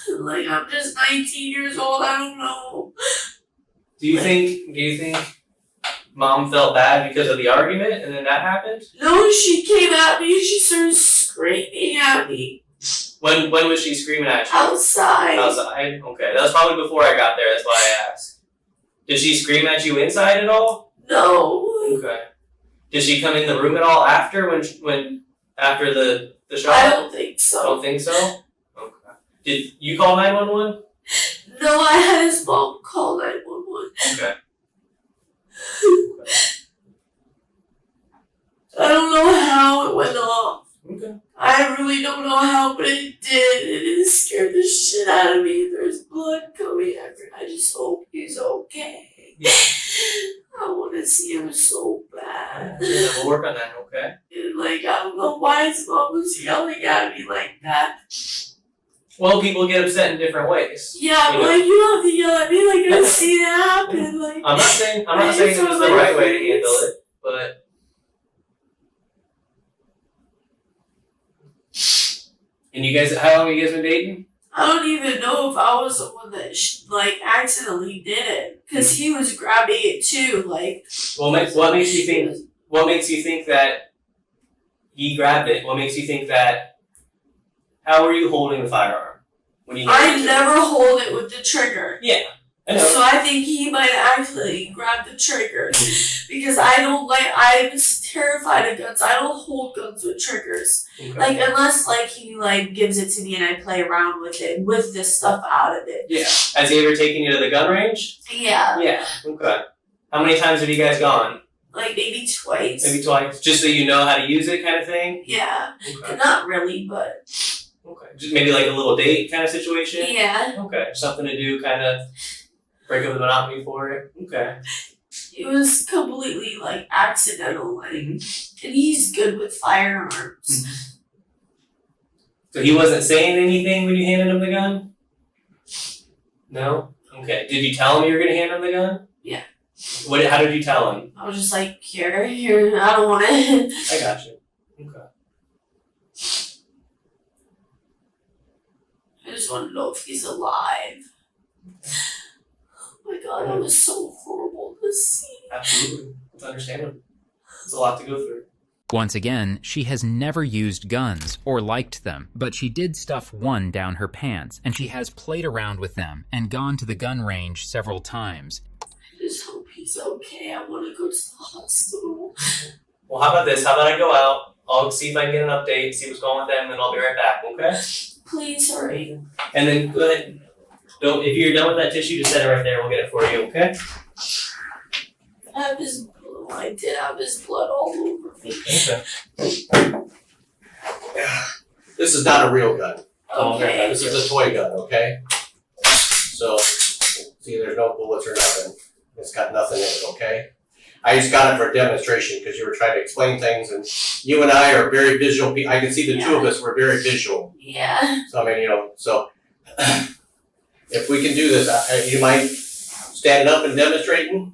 [SPEAKER 2] I'm just 19 years old. I don't know.
[SPEAKER 4] Do you think Mom felt bad because of the argument and then that happened?
[SPEAKER 2] No, she came at me. She started screaming at me.
[SPEAKER 4] When was she screaming at you?
[SPEAKER 2] Outside.
[SPEAKER 4] Outside? Okay. That was probably before I got there, that's why I asked. Did she scream at you inside at all?
[SPEAKER 2] No.
[SPEAKER 4] Okay. Did she come in the room at all after when after the shot?
[SPEAKER 2] I don't think so.
[SPEAKER 4] Don't think so? Okay. Did you call 911?
[SPEAKER 2] No, I had his mom call 911.
[SPEAKER 4] Okay.
[SPEAKER 2] I don't know how it went off.
[SPEAKER 4] Okay.
[SPEAKER 2] I really don't know how, but it did. It scared the shit out of me. There's blood coming after. I just hope he's okay.
[SPEAKER 4] Yeah.
[SPEAKER 2] I want to see him so bad.
[SPEAKER 4] Yeah, we'll work on that, okay?
[SPEAKER 2] And like, I don't know why his mom was yelling at me like that.
[SPEAKER 4] Well, people get upset in different ways.
[SPEAKER 2] Yeah,
[SPEAKER 4] You
[SPEAKER 2] but
[SPEAKER 4] know?
[SPEAKER 2] like, you don't have to yell at me like I've seen it happen. Like,
[SPEAKER 4] I'm not saying it was the right way to handle it, but and you guys, how long have you guys been dating?
[SPEAKER 2] I don't even know if I was the one that like accidentally did it, because he was grabbing it too. Like,
[SPEAKER 4] Well, what makes you think? What makes you think that he grabbed it? What makes you think that? How were you holding the firearm when you?
[SPEAKER 2] I never hold it with the trigger.
[SPEAKER 4] Yeah, I know.
[SPEAKER 2] So I think he might actually grab the trigger, because I don't like. I'm terrified of guns. I don't hold guns with triggers.
[SPEAKER 4] Okay.
[SPEAKER 2] Like, unless like he like gives it to me and I play around with it with the stuff out of it.
[SPEAKER 4] Yeah. Has he ever taken you to the gun range?
[SPEAKER 2] Yeah.
[SPEAKER 4] Yeah. Okay. How many times have you guys gone?
[SPEAKER 2] Like maybe twice.
[SPEAKER 4] Maybe twice, just so you know how to use it, kind of thing.
[SPEAKER 2] Yeah.
[SPEAKER 4] Okay.
[SPEAKER 2] Not really, but
[SPEAKER 4] Okay. Just maybe like a little date kind of situation.
[SPEAKER 2] yeah.
[SPEAKER 4] Okay. Something to do, kind of break up the monotony for it. Okay.
[SPEAKER 2] It was completely like accidental, like, and he's good with firearms.
[SPEAKER 4] So he wasn't saying anything when you handed him the gun? No? Okay. Did you tell him you were going to hand him the gun?
[SPEAKER 2] Yeah.
[SPEAKER 4] How did you tell him?
[SPEAKER 2] I was just like, here, I don't want it.
[SPEAKER 4] I got you. Okay.
[SPEAKER 2] I just want to know if he's alive. Oh my god, that was so horrible to see.
[SPEAKER 4] Absolutely. It's understandable. It's a lot to go through.
[SPEAKER 3] Once again, she has never used guns or liked them, but she did stuff one down her pants, and she has played around with them and gone to the gun range several times.
[SPEAKER 2] I just hope he's okay. I want to go to the hospital.
[SPEAKER 4] Well, how about this? How about I go out, I'll see if I can get an update, see what's going on with them, and then I'll be right back, okay?
[SPEAKER 2] Please hurry.
[SPEAKER 4] And then go ahead. If you're done with that tissue, just set it right there. We'll get it for you, okay?
[SPEAKER 2] I have his blood. I did have his blood all over me.
[SPEAKER 4] Okay.
[SPEAKER 1] This is not a real gun.
[SPEAKER 2] Okay.
[SPEAKER 1] This is a toy gun, okay? So, see, there's no bullets or nothing. It's got nothing in it, okay? I just got it for a demonstration because you were trying to explain things, and you and I are very visual people. I can see the two of us were very visual.
[SPEAKER 2] Yeah.
[SPEAKER 1] So, I mean, so if we can do this, you mind standing up and demonstrating?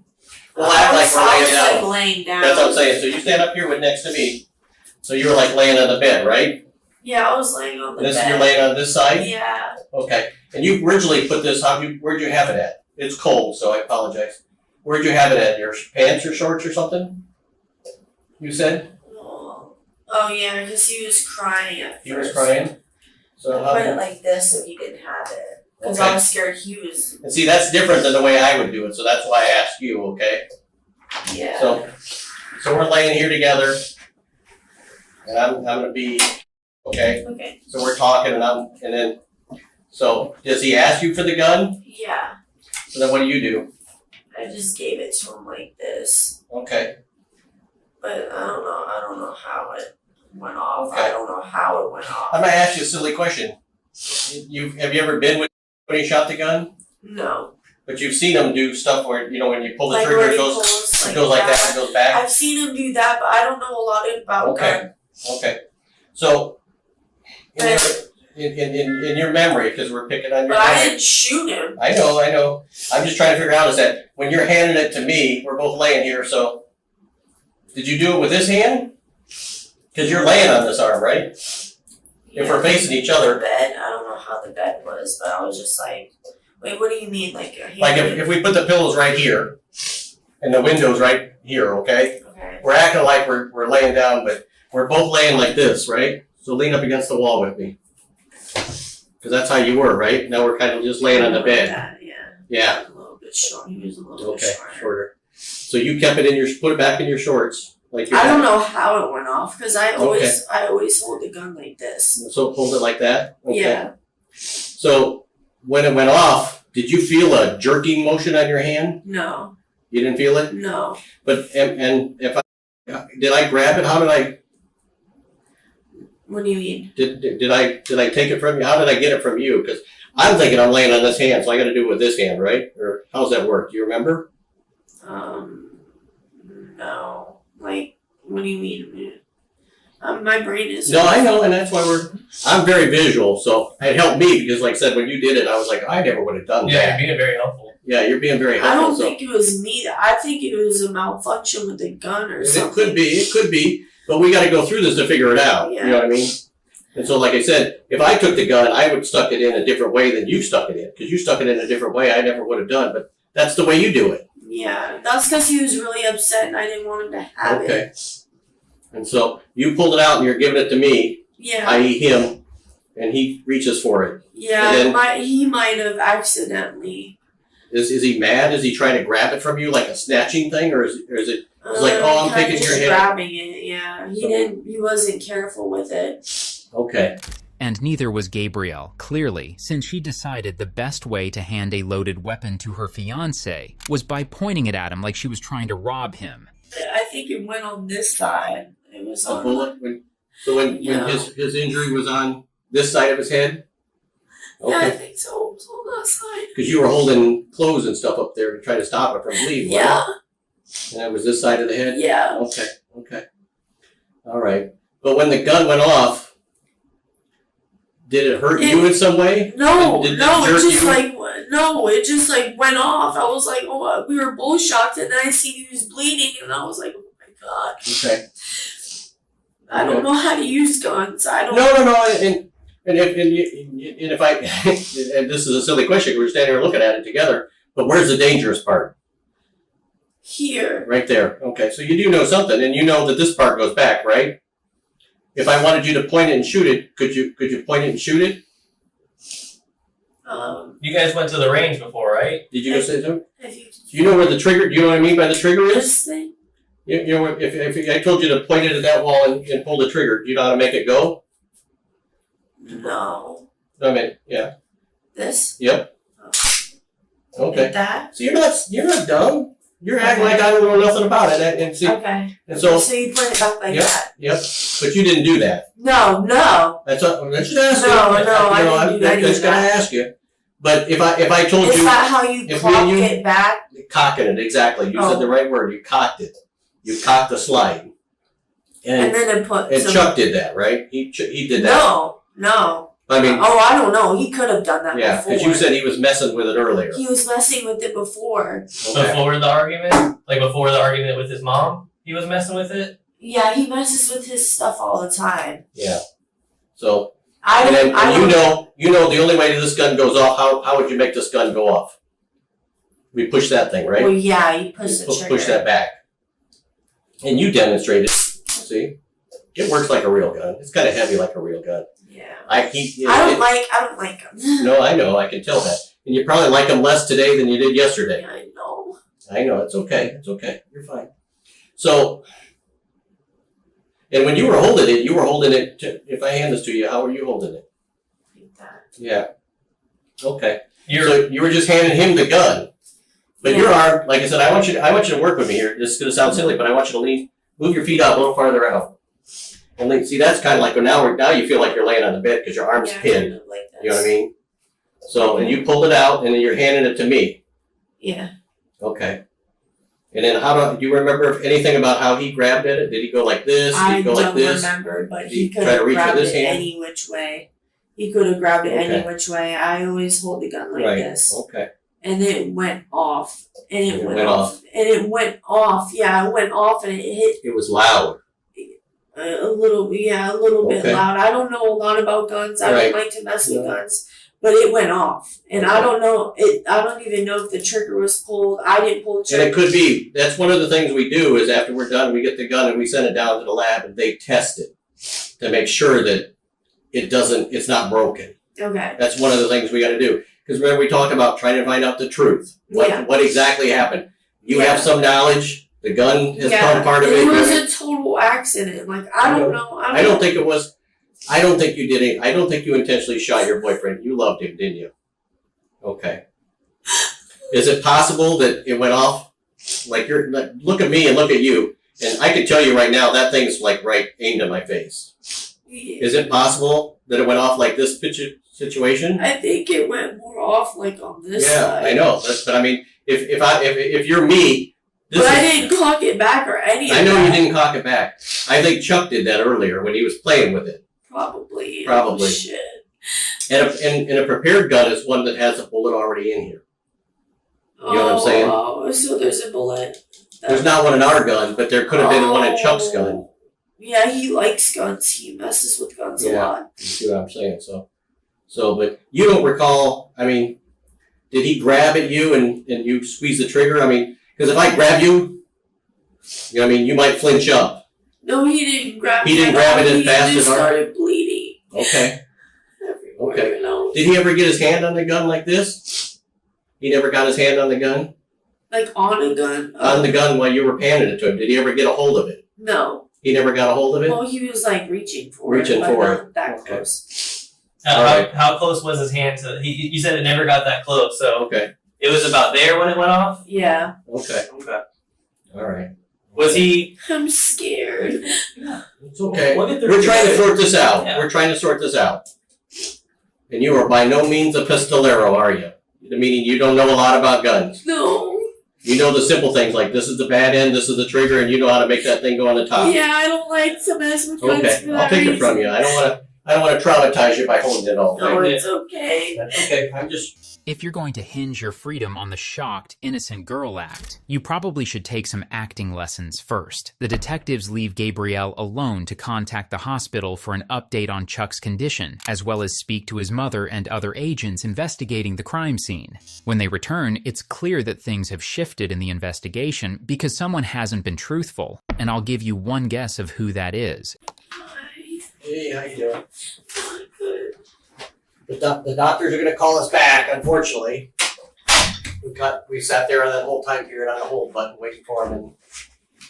[SPEAKER 1] We'll act like we're laying down.
[SPEAKER 2] Like laying down.
[SPEAKER 1] That's what I'm saying. So you stand up here with next to me. So you were like laying on the bed, right?
[SPEAKER 2] Yeah, I was laying on the
[SPEAKER 1] And
[SPEAKER 2] bed.
[SPEAKER 1] you're laying on this side?
[SPEAKER 2] Yeah.
[SPEAKER 1] Okay. And you originally put this, where'd you have it at? It's cold, so I apologize. Where'd you have it at? Your pants or shorts or something? You said?
[SPEAKER 2] Oh yeah, because he was crying at first.
[SPEAKER 1] He was crying? So
[SPEAKER 2] I put it like this so he didn't have it. Because
[SPEAKER 1] Okay.
[SPEAKER 2] I was scared he was.
[SPEAKER 1] And see, that's different than the way I would do it, so that's why I asked you, okay?
[SPEAKER 2] Yeah.
[SPEAKER 1] So we're laying here together, and I'm gonna be, okay?
[SPEAKER 2] Okay.
[SPEAKER 1] So we're talking, and then, so does he ask you for the gun?
[SPEAKER 2] Yeah.
[SPEAKER 1] So then what do you do?
[SPEAKER 2] I just gave it to him like this.
[SPEAKER 1] Okay.
[SPEAKER 2] But I don't know how it went off.
[SPEAKER 1] Okay.
[SPEAKER 2] I don't know how it went off.
[SPEAKER 1] I'm gonna ask you a silly question. Have you ever been when he shot the gun?
[SPEAKER 2] No.
[SPEAKER 1] But you've seen him do stuff where, when you pull the
[SPEAKER 2] Like
[SPEAKER 1] trigger,
[SPEAKER 2] where
[SPEAKER 1] it
[SPEAKER 2] he
[SPEAKER 1] goes
[SPEAKER 2] pulls
[SPEAKER 1] like that and goes back?
[SPEAKER 2] I've seen him do that, but I don't know a lot about
[SPEAKER 1] Okay.
[SPEAKER 2] gun.
[SPEAKER 1] Okay. So, in your memory, because we're picking on your
[SPEAKER 2] But I
[SPEAKER 1] memory.
[SPEAKER 2] didn't shoot him.
[SPEAKER 1] I know. I'm just trying to figure out is that when you're handing it to me, we're both laying here, so did you do it with this hand? Because you're laying on this arm, right? If we're facing each
[SPEAKER 2] The
[SPEAKER 1] other.
[SPEAKER 2] bed, I don't know how the bed was, but I was just like, wait, what do you mean? Like your hand?
[SPEAKER 1] Like if we put the pillows right here, and the window's right here, okay?
[SPEAKER 2] Okay.
[SPEAKER 1] We're acting like we're laying down, but we're both laying like this, right? So lean up against the wall with me. Because that's how you were, right? Now we're kind of just laying on the bed.
[SPEAKER 2] That, yeah.
[SPEAKER 1] Yeah.
[SPEAKER 2] A little bit short. He was a little bit shorter.
[SPEAKER 1] Shorter. So you kept it put it back in your shorts. Like
[SPEAKER 2] I don't know how it went off because I always hold the gun like this.
[SPEAKER 1] So hold it like that? Okay.
[SPEAKER 2] Yeah.
[SPEAKER 1] So when it went off, did you feel a jerking motion on your hand?
[SPEAKER 2] No.
[SPEAKER 1] You didn't feel it?
[SPEAKER 2] No.
[SPEAKER 1] But and if did I grab it? How did I
[SPEAKER 2] What do you mean?
[SPEAKER 1] did I take it from you? How did I get it from you? Because I'm thinking I'm laying on this hand, so I got to do it with this hand, right? Or how's that work? Do you remember?
[SPEAKER 2] No. Like, what do you mean? My brain is.
[SPEAKER 1] No, I know, and that's why I'm very visual, so it helped me because, like I said, when you did it, I was like, I never would have done
[SPEAKER 4] Yeah,
[SPEAKER 1] that.
[SPEAKER 4] you're being very helpful.
[SPEAKER 1] Yeah, you're being very
[SPEAKER 2] I
[SPEAKER 1] helpful.
[SPEAKER 2] don't think it was me. I think it was a malfunction with the gun or something.
[SPEAKER 1] It could be, but we got to go through this to figure it out.
[SPEAKER 2] Yeah.
[SPEAKER 1] You know what I mean? And so, like I said, if I took the gun, I would have stuck it in a different way than you stuck it in, because you stuck it in a different way I never would have done, but that's the way you do it.
[SPEAKER 2] Yeah, that's because he was really upset and I didn't want him to have it.
[SPEAKER 1] Okay. And so you pulled it out and you're giving it to me,
[SPEAKER 2] Yeah.
[SPEAKER 1] i.e. him, and he reaches for it.
[SPEAKER 2] Yeah,
[SPEAKER 1] And
[SPEAKER 2] he might have accidentally.
[SPEAKER 1] Is he mad? Is he trying to grab it from you like a snatching thing, or is it? It's like, oh, I'm
[SPEAKER 2] kinda
[SPEAKER 1] taking your
[SPEAKER 2] just
[SPEAKER 1] hand.
[SPEAKER 2] grabbing it. Yeah, he wasn't careful with it.
[SPEAKER 1] Okay.
[SPEAKER 3] And neither was Gabrielle, clearly, since she decided the best way to hand a loaded weapon to her fiancé was by pointing it at him like she was trying to rob him.
[SPEAKER 2] I think it went on this side. It was
[SPEAKER 1] A
[SPEAKER 2] on.
[SPEAKER 1] bullet. When his injury was on this side of his head.
[SPEAKER 2] Yeah, I
[SPEAKER 1] Okay.
[SPEAKER 2] think so. It was on that side.
[SPEAKER 1] Because you were holding clothes and stuff up there to try to stop it from bleeding.
[SPEAKER 2] Yeah.
[SPEAKER 1] Right? And that was this side of the head.
[SPEAKER 2] Yeah.
[SPEAKER 1] Okay. All right. But when the gun went off, did it hurt you in some way?
[SPEAKER 2] No,
[SPEAKER 1] Did it
[SPEAKER 2] no,
[SPEAKER 1] jerk
[SPEAKER 2] it just
[SPEAKER 1] you?
[SPEAKER 2] it just like went off. I was like, oh, we were both shocked, and then I see he was bleeding, and I was like, oh my god.
[SPEAKER 1] Okay.
[SPEAKER 2] I don't know how to use guns. I don't.
[SPEAKER 1] No. And if I and this is a silly question, we're standing here looking at it together. But where's the dangerous part?
[SPEAKER 2] Here.
[SPEAKER 1] Right there. Okay, so you do know something, and you know that this part goes back, right? If I wanted you to point it and shoot it, could you point it and shoot it?
[SPEAKER 4] You guys went to the range before, right?
[SPEAKER 1] Did you go say so?
[SPEAKER 2] If
[SPEAKER 1] You know where the trigger? Do you know what I mean by the trigger is?
[SPEAKER 2] this thing.
[SPEAKER 1] You know, if I told you to point it at that wall and pull the trigger, do you know how to make it go?
[SPEAKER 2] No.
[SPEAKER 1] I mean, yeah.
[SPEAKER 2] This.
[SPEAKER 1] Yep.
[SPEAKER 2] Oh.
[SPEAKER 1] Okay.
[SPEAKER 2] Like that.
[SPEAKER 1] So you're not dumb. You're acting like I don't know nothing about it, and see,
[SPEAKER 2] Okay.
[SPEAKER 1] and so
[SPEAKER 2] So you put it back like
[SPEAKER 1] Yep.
[SPEAKER 2] that.
[SPEAKER 1] yep. But you didn't do that.
[SPEAKER 2] No.
[SPEAKER 1] That's what I should ask you.
[SPEAKER 2] No, I
[SPEAKER 1] I'm
[SPEAKER 2] didn't do
[SPEAKER 1] just gonna
[SPEAKER 2] that.
[SPEAKER 1] ask you. But if I told
[SPEAKER 2] Is
[SPEAKER 1] you
[SPEAKER 2] that how you
[SPEAKER 1] if
[SPEAKER 2] clock
[SPEAKER 1] me and you-
[SPEAKER 2] it back?
[SPEAKER 1] cocking it exactly, you said the right word. You cocked it. You cocked the slide.
[SPEAKER 2] And then it put.
[SPEAKER 1] And Chuck did that, right? He did that.
[SPEAKER 2] No.
[SPEAKER 1] I mean,
[SPEAKER 2] Oh, I don't know. He could have done that
[SPEAKER 1] yeah,
[SPEAKER 2] before.
[SPEAKER 1] because you said he was messing with it earlier.
[SPEAKER 2] He was messing with it before.
[SPEAKER 1] Okay.
[SPEAKER 4] Before the argument? Like before the argument with his mom? He was messing with it?
[SPEAKER 2] Yeah, he messes with his stuff all the time.
[SPEAKER 1] Yeah. So,
[SPEAKER 2] I
[SPEAKER 1] and
[SPEAKER 2] don't.
[SPEAKER 1] you know the only way this gun goes off, how would you make this gun go off? We push that thing, right?
[SPEAKER 2] Well, yeah, you push the trigger.
[SPEAKER 1] Push that back. And you demonstrated, see? It works like a real gun. It's kind of heavy like a real gun.
[SPEAKER 2] Yeah.
[SPEAKER 1] I
[SPEAKER 2] don't like him.
[SPEAKER 1] No, I know. I can tell that. And you probably like them less today than you did yesterday.
[SPEAKER 2] I know.
[SPEAKER 1] I know. It's okay. It's okay. You're fine. So, and when you were holding it, if I hand this to you, how were you holding it?
[SPEAKER 2] Like that.
[SPEAKER 1] Yeah. Okay.
[SPEAKER 4] You're
[SPEAKER 1] So you were just handing him the gun. But
[SPEAKER 2] Yeah.
[SPEAKER 1] your arm, like I said, I want you to work with me here. This is going to sound silly, but I want you to move your feet out a little farther out. And see, that's kind of like, now you feel like you're laying on the bed because your arm's
[SPEAKER 2] Yeah,
[SPEAKER 1] pinned.
[SPEAKER 2] kind of like this.
[SPEAKER 1] You know what I mean? So, and you pulled it out, and then you're handing it to me.
[SPEAKER 2] Yeah.
[SPEAKER 1] Okay. And then do you remember anything about how he grabbed at it? Did he go like this? Did he go like this?
[SPEAKER 2] I don't remember, but
[SPEAKER 1] Did
[SPEAKER 2] he could
[SPEAKER 1] try to
[SPEAKER 2] have
[SPEAKER 1] reach with
[SPEAKER 2] grabbed
[SPEAKER 1] his
[SPEAKER 2] it
[SPEAKER 1] hand?
[SPEAKER 2] any which way. He could have grabbed it any
[SPEAKER 1] Okay.
[SPEAKER 2] which way. I always hold the gun like
[SPEAKER 1] Right.
[SPEAKER 2] this.
[SPEAKER 1] Okay.
[SPEAKER 2] And it went off. And it
[SPEAKER 1] It
[SPEAKER 2] went
[SPEAKER 1] went
[SPEAKER 2] off. And it went off. Yeah, it went off and it hit
[SPEAKER 1] It was loud.
[SPEAKER 2] a little bit
[SPEAKER 1] Okay.
[SPEAKER 2] loud. I don't know a lot about guns. I
[SPEAKER 1] Right.
[SPEAKER 2] don't like to mess with
[SPEAKER 1] Yeah.
[SPEAKER 2] guns. But it went off. And I
[SPEAKER 1] Okay.
[SPEAKER 2] don't know I don't even know if the trigger was pulled. I didn't pull the trigger.
[SPEAKER 1] And it could be. That's one of the things we do is after we're done, we get the gun and we send it down to the lab and they test it to make sure that it's not broken.
[SPEAKER 2] Okay.
[SPEAKER 1] That's one of the things we got to do. Because remember we talked about trying to find out the truth. What exactly happened. You have some knowledge. The gun has come part of it.
[SPEAKER 2] It was a total accident. Like, I don't know.
[SPEAKER 1] I don't think it was. I don't think you did it. I don't think you intentionally shot your boyfriend. You loved him, didn't you? Okay. Is it possible that it went off? Like look at me and look at you, and I can tell you right now that thing's like right aimed at my face.
[SPEAKER 2] Yeah.
[SPEAKER 1] Is it possible that it went off like this situation?
[SPEAKER 2] I think it went more off like on this side.
[SPEAKER 1] I know. But I mean, if you're me,
[SPEAKER 2] I didn't cock it back or anything.
[SPEAKER 1] I know you didn't cock it back. I think Chuck did that earlier when he was playing with it.
[SPEAKER 2] Probably.
[SPEAKER 1] Probably.
[SPEAKER 2] Oh, shit.
[SPEAKER 1] And a prepared gun is one that has a bullet already in here. You know what I'm saying?
[SPEAKER 2] Oh, so there's a bullet.
[SPEAKER 1] There's not one in our gun, but there could have been one in Chuck's gun.
[SPEAKER 2] Yeah, he likes guns. He messes with guns a lot.
[SPEAKER 1] You see what I'm saying? But you don't recall, I mean, did he grab at you and you squeeze the trigger? I mean, because if I grab you, you know what I mean, you might flinch up.
[SPEAKER 2] No, he didn't grab it.
[SPEAKER 1] He didn't grab it as fast as
[SPEAKER 2] He started bleeding.
[SPEAKER 1] Okay.
[SPEAKER 2] Everywhere,
[SPEAKER 1] Okay.
[SPEAKER 2] you know?
[SPEAKER 1] Did he ever get his hand on the gun like this? He never got his hand on the gun?
[SPEAKER 2] Like on a gun?
[SPEAKER 1] On the gun while you were panning it to him. Did he ever get a hold of it?
[SPEAKER 2] No.
[SPEAKER 1] He never got a hold of it?
[SPEAKER 2] Well, he was like reaching for
[SPEAKER 1] Reaching
[SPEAKER 2] it.
[SPEAKER 1] for
[SPEAKER 2] not
[SPEAKER 1] it.
[SPEAKER 2] that
[SPEAKER 1] Okay.
[SPEAKER 2] close.
[SPEAKER 4] How close was his hand to? You said it never got that close, so
[SPEAKER 1] Okay.
[SPEAKER 4] it was about there when it went off.
[SPEAKER 2] Yeah.
[SPEAKER 1] Okay.
[SPEAKER 4] Okay.
[SPEAKER 1] All right.
[SPEAKER 4] Was he?
[SPEAKER 2] I'm scared.
[SPEAKER 1] It's okay.
[SPEAKER 4] We'll get through
[SPEAKER 1] We're
[SPEAKER 4] it.
[SPEAKER 1] trying to sort this out.
[SPEAKER 4] Yeah.
[SPEAKER 1] We're trying to sort this out. And you are by no means a pistolero, are you? Meaning you don't know a lot about guns.
[SPEAKER 2] No.
[SPEAKER 1] You know the simple things like this is the bad end, this is the trigger, and you know how to make that thing go on the top.
[SPEAKER 2] Yeah, I don't like to mess with guns
[SPEAKER 1] Okay,
[SPEAKER 2] for
[SPEAKER 1] I'll
[SPEAKER 2] that
[SPEAKER 1] take
[SPEAKER 2] reason.
[SPEAKER 1] it from you. I don't want to traumatize you by holding it all.
[SPEAKER 2] No,
[SPEAKER 1] Right?
[SPEAKER 2] it's okay.
[SPEAKER 1] That's okay. I'm just.
[SPEAKER 3] If you're going to hinge your freedom on the shocked, innocent girl act, you probably should take some acting lessons first. The detectives leave Gabrielle alone to contact the hospital for an update on Chuck's condition, as well as speak to his mother and other agents investigating the crime scene. When they return, it's clear that things have shifted in the investigation because someone hasn't been truthful, and I'll give you one guess of who that is.
[SPEAKER 1] Hey, how you doing?
[SPEAKER 2] Good.
[SPEAKER 1] The doctors are going to call us back. Unfortunately, we sat there on that whole time period on the hold button waiting for them, and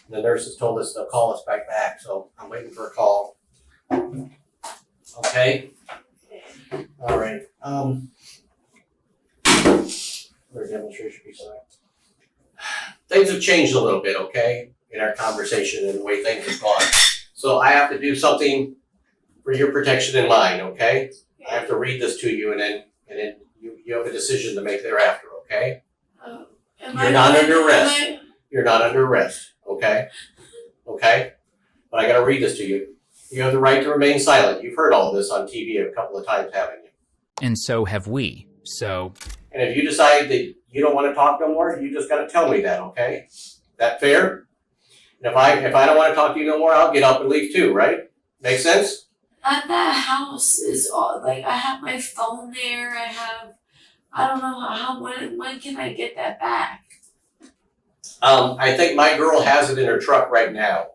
[SPEAKER 1] the nurses told us they'll call us back. So I'm waiting for a call. Okay. All right. Where's the demonstration piece of that? Things have changed a little bit, okay, in our conversation and the way things have gone. So I have to do something for your protection and mine, okay? I have to read this to you, and then you have a decision to make thereafter, okay? You're not under arrest. You're not under arrest, okay? Okay? But I got to read this to you. You have the right to remain silent. You've heard all this on TV a couple of times, haven't you?
[SPEAKER 3] And so have we. So,
[SPEAKER 1] And if you decide that you don't want to talk no more, you just got to tell me that, okay? That fair? And if I don't want to talk to you no more, I'll get up and leave too, right? Make sense?
[SPEAKER 2] At that house is all like I have my phone there. I don't know when can I get that back?
[SPEAKER 1] I think my girl has it in her truck right now,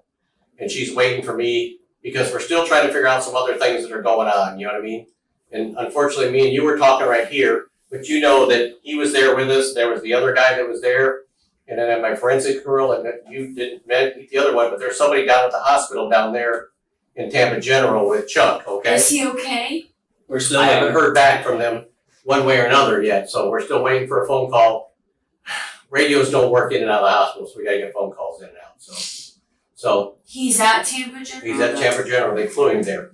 [SPEAKER 1] and she's waiting for me because we're still trying to figure out some other things that are going on. You know what I mean? And unfortunately, me and you were talking right here, but you know that he was there with us. There was the other guy that was there, and then my forensic girl, and you didn't meet the other one, but there's somebody down at the hospital down there in Tampa General with Chuck. Okay.
[SPEAKER 2] Is he okay?
[SPEAKER 4] We're still.
[SPEAKER 1] I haven't heard back from them one way or another yet, so we're still waiting for a phone call. Radios don't work in and out of the hospital, so we gotta get phone calls in and out. So
[SPEAKER 2] He's at Tampa General.
[SPEAKER 1] he's at Tampa General. They flew him there.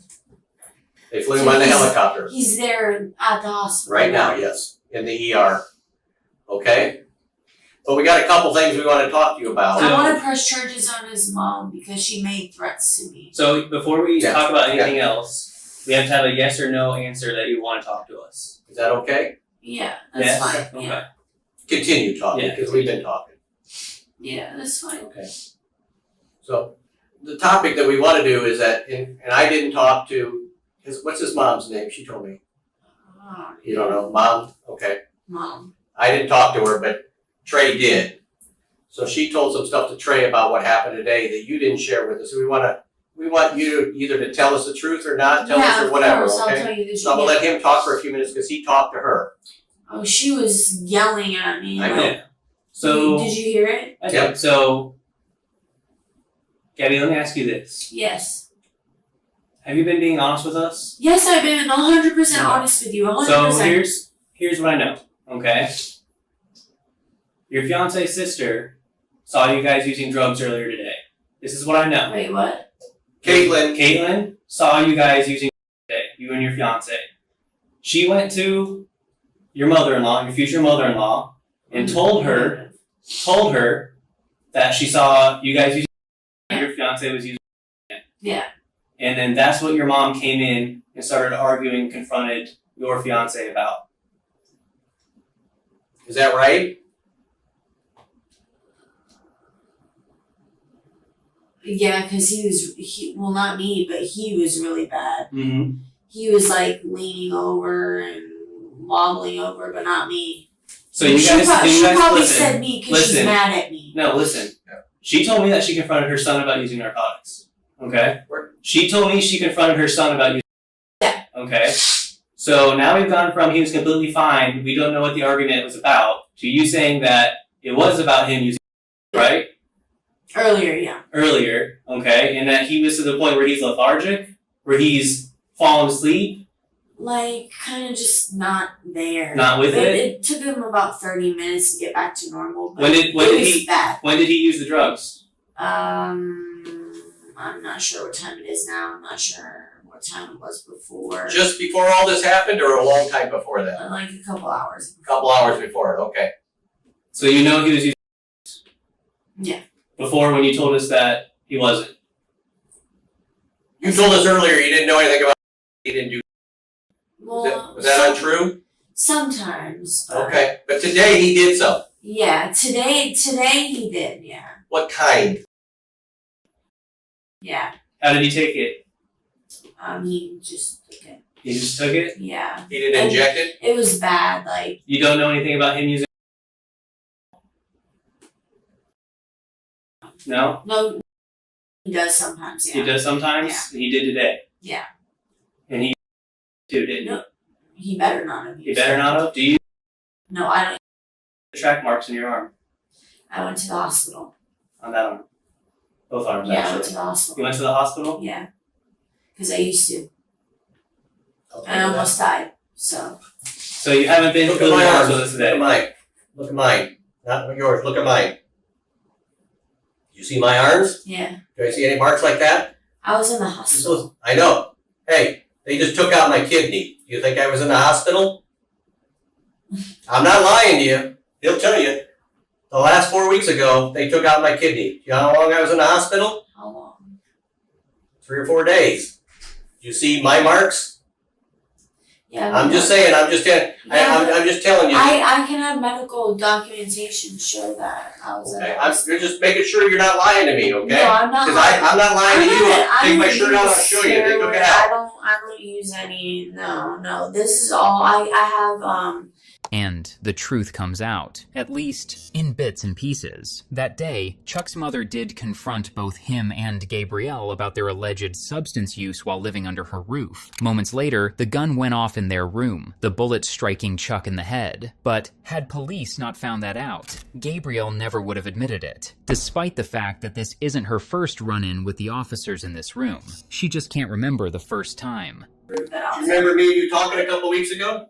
[SPEAKER 1] They flew him on the helicopter
[SPEAKER 2] He's there at the hospital
[SPEAKER 1] right now. Yes, in the ER. Okay. But we got a couple things we want to talk to you about.
[SPEAKER 2] I want to press charges on his mom because she made threats to me.
[SPEAKER 4] So before we talk about anything else, we have to have a yes or no answer that you want to talk to us.
[SPEAKER 1] Is that okay?
[SPEAKER 2] Yeah, that's fine.
[SPEAKER 4] Okay.
[SPEAKER 2] Yeah.
[SPEAKER 1] Continue talking because we've been talking.
[SPEAKER 2] Yeah, that's fine.
[SPEAKER 1] Okay. So the topic that we want to do is that, and I didn't talk to what's his mom's name? She told me. You don't know, Mom? Okay.
[SPEAKER 2] Mom.
[SPEAKER 1] I didn't talk to her, but Trey did. So she told some stuff to Trey about what happened today that you didn't share with us. So we want you to either to tell us the truth or not tell us or whatever.
[SPEAKER 2] Course,
[SPEAKER 1] okay.
[SPEAKER 2] I'll tell you the truth.
[SPEAKER 1] So I'm gonna let him talk for a few minutes because he talked to her.
[SPEAKER 2] Oh, she was yelling at me.
[SPEAKER 1] I know.
[SPEAKER 4] Yeah. So
[SPEAKER 2] did you hear it?
[SPEAKER 1] Yep.
[SPEAKER 4] So, Gabby, let me ask you this.
[SPEAKER 2] Yes.
[SPEAKER 4] Have you been being honest with us?
[SPEAKER 2] Yes, I've been 100% honest with you. 100%.
[SPEAKER 4] So here's what I know. Okay. Your fiance's sister saw you guys using drugs earlier today. This is what I know.
[SPEAKER 2] Wait, what?
[SPEAKER 1] Caitlin
[SPEAKER 4] saw you guys using drugs today. You and your fiance. She went to your mother-in-law, your future mother-in-law, and told her that she saw you guys using drugs. Your fiance was using drugs.
[SPEAKER 2] Yeah.
[SPEAKER 4] And then that's what your mom came in and started arguing, confronted your fiance about.
[SPEAKER 1] Is that right?
[SPEAKER 2] Yeah, because well, not me, but he was really bad.
[SPEAKER 4] Mm-hmm.
[SPEAKER 2] He was like leaning over and wobbling over, but not me.
[SPEAKER 4] So you guys
[SPEAKER 2] probably
[SPEAKER 4] listen,
[SPEAKER 2] said me because she's mad at me.
[SPEAKER 4] No, listen. She told me that she confronted her son about using narcotics. Okay? She told me she confronted her son about using narcotics. Okay? So now we've gone from he was completely fine, we don't know what the argument was about, to you saying that it was about him using narcotics, right?
[SPEAKER 2] Earlier, yeah.
[SPEAKER 4] Earlier, okay? And that he was to the point where he's lethargic? Where he's fallen asleep?
[SPEAKER 2] Like, kind of just not there.
[SPEAKER 4] Not with it?
[SPEAKER 2] It took him about 30 minutes to get back to normal. But
[SPEAKER 4] When did he use the drugs?
[SPEAKER 2] I'm not sure what time it is now. I'm not sure what time it was before.
[SPEAKER 1] Just before all this happened or a long time before that?
[SPEAKER 2] Like a couple hours.
[SPEAKER 1] A couple hours before it, okay.
[SPEAKER 4] So you know he was using drugs?
[SPEAKER 2] Yeah.
[SPEAKER 4] Before when you told us that he wasn't?
[SPEAKER 1] You told us earlier you didn't know anything about he didn't do.
[SPEAKER 2] Well,
[SPEAKER 1] was that untrue?
[SPEAKER 2] Sometimes. But
[SPEAKER 1] okay, but today he did something.
[SPEAKER 2] Yeah, today he did, yeah.
[SPEAKER 1] What kind?
[SPEAKER 2] Yeah.
[SPEAKER 4] How did he take it?
[SPEAKER 2] He just took it.
[SPEAKER 4] He just took it?
[SPEAKER 2] Yeah.
[SPEAKER 1] He didn't inject it?
[SPEAKER 2] It was bad, like.
[SPEAKER 4] You don't know anything about him using? No?
[SPEAKER 2] No, he does sometimes, yeah.
[SPEAKER 4] He does sometimes?
[SPEAKER 2] Yeah.
[SPEAKER 4] He did today?
[SPEAKER 2] Yeah.
[SPEAKER 4] And he too, didn't
[SPEAKER 2] No, he better not have.
[SPEAKER 4] he? He better not have? Do you
[SPEAKER 2] No, I don't.
[SPEAKER 4] track marks in your arm?
[SPEAKER 2] I went to the hospital.
[SPEAKER 4] On that arm? Both arms,
[SPEAKER 2] Yeah, I
[SPEAKER 4] actually.
[SPEAKER 2] went to the hospital.
[SPEAKER 4] You went to the hospital?
[SPEAKER 2] Yeah. Because I used to.
[SPEAKER 1] Okay,
[SPEAKER 2] I almost died, so.
[SPEAKER 4] So you haven't been
[SPEAKER 1] Look at
[SPEAKER 4] completely
[SPEAKER 1] my
[SPEAKER 4] honest
[SPEAKER 1] arms.
[SPEAKER 4] with us
[SPEAKER 1] Look at
[SPEAKER 4] today?
[SPEAKER 1] mine. Look at mine. Not yours. Look at mine. You see my arms?
[SPEAKER 2] Yeah.
[SPEAKER 1] Do I see any marks like that?
[SPEAKER 2] I was in the hospital.
[SPEAKER 1] I know. Hey, they just took out my kidney. You think I was in the hospital? I'm not lying to you. He'll tell you. The last 4 weeks ago, they took out my kidney. You know how long I was in the hospital?
[SPEAKER 2] How long?
[SPEAKER 1] 3 or 4 days. You see my marks?
[SPEAKER 2] Yeah.
[SPEAKER 1] I'm just saying. I'm just telling you.
[SPEAKER 2] I can have medical documentation show that I was in
[SPEAKER 1] Okay.
[SPEAKER 2] the hospital.
[SPEAKER 1] You're just making sure you're not lying to me, okay?
[SPEAKER 2] No, I'm not
[SPEAKER 1] Because
[SPEAKER 2] lying.
[SPEAKER 1] I'm not lying to you. I'll take my
[SPEAKER 2] don't
[SPEAKER 1] shirt out. I'll
[SPEAKER 2] use
[SPEAKER 1] show you. They took it
[SPEAKER 2] steroids.
[SPEAKER 1] out.
[SPEAKER 2] I don't use any. No. This is all. I have.
[SPEAKER 3] And the truth comes out, at least in bits and pieces. That day, Chuck's mother did confront both him and Gabrielle about their alleged substance use while living under her roof. Moments later, the gun went off in their room, the bullet striking Chuck in the head. But had police not found that out, Gabrielle never would have admitted it, despite the fact that this isn't her first run-in with the officers in this room. She just can't remember the first time.
[SPEAKER 1] Remember me and you talking a couple weeks ago?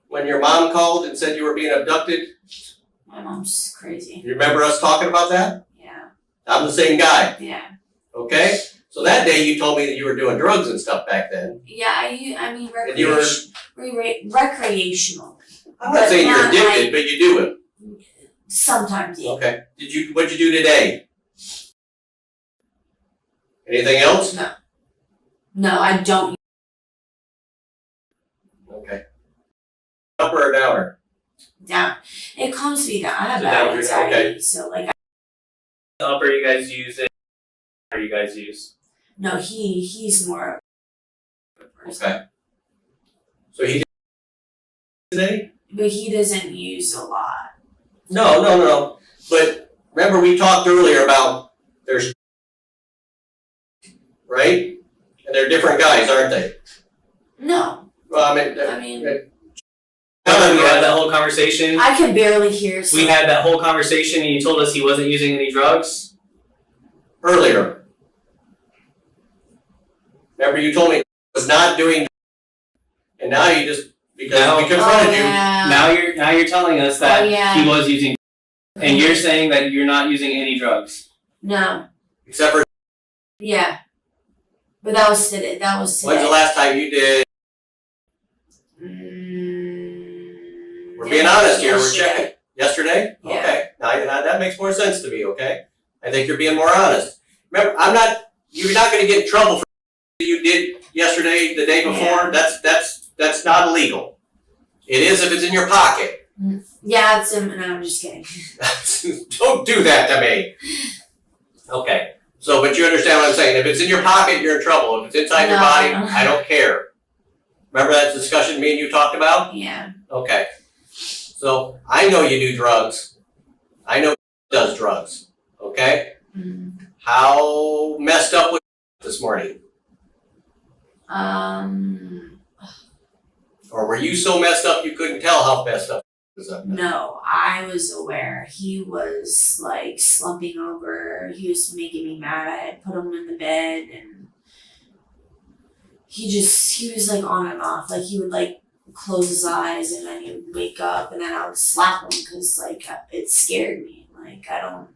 [SPEAKER 1] When your mom called and said you were being abducted?
[SPEAKER 2] My mom's crazy.
[SPEAKER 1] You remember us talking about that?
[SPEAKER 2] Yeah.
[SPEAKER 1] I'm the same guy,
[SPEAKER 2] Yeah.
[SPEAKER 1] okay? So that day you told me that you were doing drugs and stuff back then.
[SPEAKER 2] Yeah. I mean
[SPEAKER 1] And you were,
[SPEAKER 2] recreational.
[SPEAKER 1] I'm not saying you're addicted, but you do it.
[SPEAKER 2] Sometimes, yeah.
[SPEAKER 1] Okay. What'd you do today? Anything else?
[SPEAKER 2] No, I don't.
[SPEAKER 1] Okay. Upper or downer?
[SPEAKER 2] Down. It calms me down. I have
[SPEAKER 4] So
[SPEAKER 2] bad
[SPEAKER 4] down,
[SPEAKER 2] anxiety,
[SPEAKER 1] okay.
[SPEAKER 2] so like.
[SPEAKER 4] The upper you guys use it, or you guys use?
[SPEAKER 2] No, he's more. Of a person.
[SPEAKER 1] Okay. So he did today?
[SPEAKER 2] But he doesn't use a lot.
[SPEAKER 1] No. But remember we talked earlier about there's right? And they're different guys, aren't they?
[SPEAKER 2] No,
[SPEAKER 1] Well,
[SPEAKER 4] We had that whole conversation.
[SPEAKER 2] I can barely hear. So
[SPEAKER 4] We had that whole conversation, and you told us he wasn't using any drugs.
[SPEAKER 1] earlier. Remember you told me he was not doing, and now you just because we confronted you.
[SPEAKER 2] yeah.
[SPEAKER 4] Now you're telling us that
[SPEAKER 2] Oh, yeah.
[SPEAKER 4] he was using, and you're saying that you're not using any drugs.
[SPEAKER 2] No.
[SPEAKER 1] Except for
[SPEAKER 2] Yeah. But that was today.
[SPEAKER 1] when's the last time you did? We're being honest here. We're checking. Yesterday?
[SPEAKER 2] Yeah.
[SPEAKER 1] Okay. Now that makes more sense to me, okay? I think you're being more honest. Remember, you're not gonna get in trouble for what you did yesterday, the day before.
[SPEAKER 2] Yeah.
[SPEAKER 1] That's not illegal. It is if it's in your pocket.
[SPEAKER 2] Yeah, it's him. No, I'm just kidding.
[SPEAKER 1] Don't do that to me. Okay. So, but you understand what I'm saying. If it's in your pocket, you're in trouble. If it's inside your
[SPEAKER 2] No.
[SPEAKER 1] body, I don't care. Remember that discussion me and you talked about?
[SPEAKER 2] Yeah.
[SPEAKER 1] Okay. So, I know you do drugs. I know he does drugs. Okay?
[SPEAKER 2] Mm.
[SPEAKER 1] How messed up was you this morning? Or were you so messed up you couldn't tell how messed up he was up?
[SPEAKER 2] No, I was aware. He was like slumping over. He was making me mad. I had put him in the bed and he was like on and off. Like he would like close his eyes and then he would wake up and then I would slap him because like it scared me.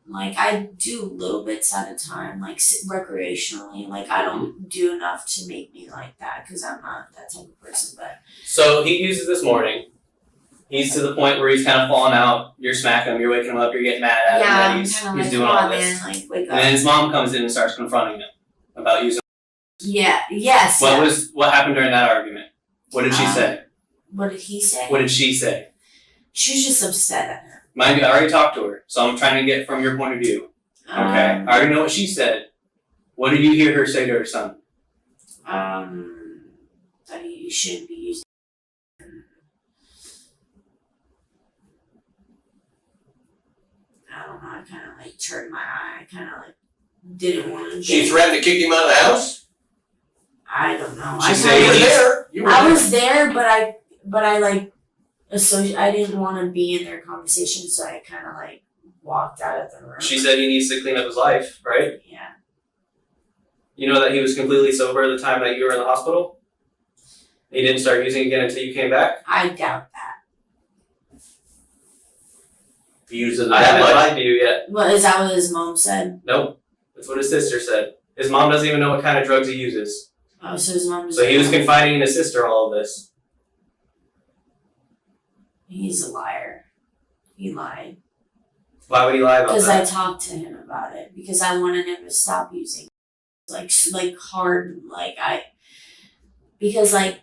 [SPEAKER 2] Like I do little bits at a time, like recreationally. Like I don't do enough to make me like that because I'm not that type of person. But
[SPEAKER 4] So he uses this morning. He's to the point where he's kind of falling out. You're smacking him. You're waking him up. You're getting mad at him.
[SPEAKER 2] yeah,
[SPEAKER 4] that
[SPEAKER 2] I'm
[SPEAKER 4] he's
[SPEAKER 2] kind of like,
[SPEAKER 4] doing
[SPEAKER 2] come
[SPEAKER 4] all
[SPEAKER 2] on,
[SPEAKER 4] this.
[SPEAKER 2] man, like wake up.
[SPEAKER 4] And then his mom comes in and starts confronting him about using.
[SPEAKER 2] Yeah. Yes.
[SPEAKER 4] What happened during that argument? What did she say?
[SPEAKER 2] What did he say?
[SPEAKER 4] What did she say?
[SPEAKER 2] She was just upset at him.
[SPEAKER 4] Mind you, I already talked to her, so I'm trying to get from your point of view. Okay, I already know what she said. What did you hear her say to her son?
[SPEAKER 2] That he shouldn't be using. I don't know. I kind of like turned my eye. I kind of like didn't want to.
[SPEAKER 1] She threatened to kick him out of the house?
[SPEAKER 2] I don't know.
[SPEAKER 4] She
[SPEAKER 2] I
[SPEAKER 4] said
[SPEAKER 1] You were
[SPEAKER 2] kinda-
[SPEAKER 1] there. You were
[SPEAKER 2] I
[SPEAKER 1] there.
[SPEAKER 2] was there, but I like I didn't want to be in their conversation, so I kind of like walked out of the room.
[SPEAKER 4] She said he needs to clean up his life, right?
[SPEAKER 2] Yeah.
[SPEAKER 4] You know that he was completely sober at the time that you were in the hospital? He didn't start using again until you came back?
[SPEAKER 2] I doubt that.
[SPEAKER 1] He uses
[SPEAKER 4] I
[SPEAKER 1] that
[SPEAKER 4] haven't
[SPEAKER 1] much.
[SPEAKER 4] lied to you yet.
[SPEAKER 2] What is that? What his mom said?
[SPEAKER 4] Nope. That's what his sister said. His mom doesn't even know what kind of drugs he uses.
[SPEAKER 2] Oh, so his mom.
[SPEAKER 4] So he was confiding in his sister all of this.
[SPEAKER 2] He's a liar. He lied.
[SPEAKER 4] Why would he lie about
[SPEAKER 2] Because I
[SPEAKER 4] that?
[SPEAKER 2] talked to him about it. Because I wanted him to stop using, like hard, because I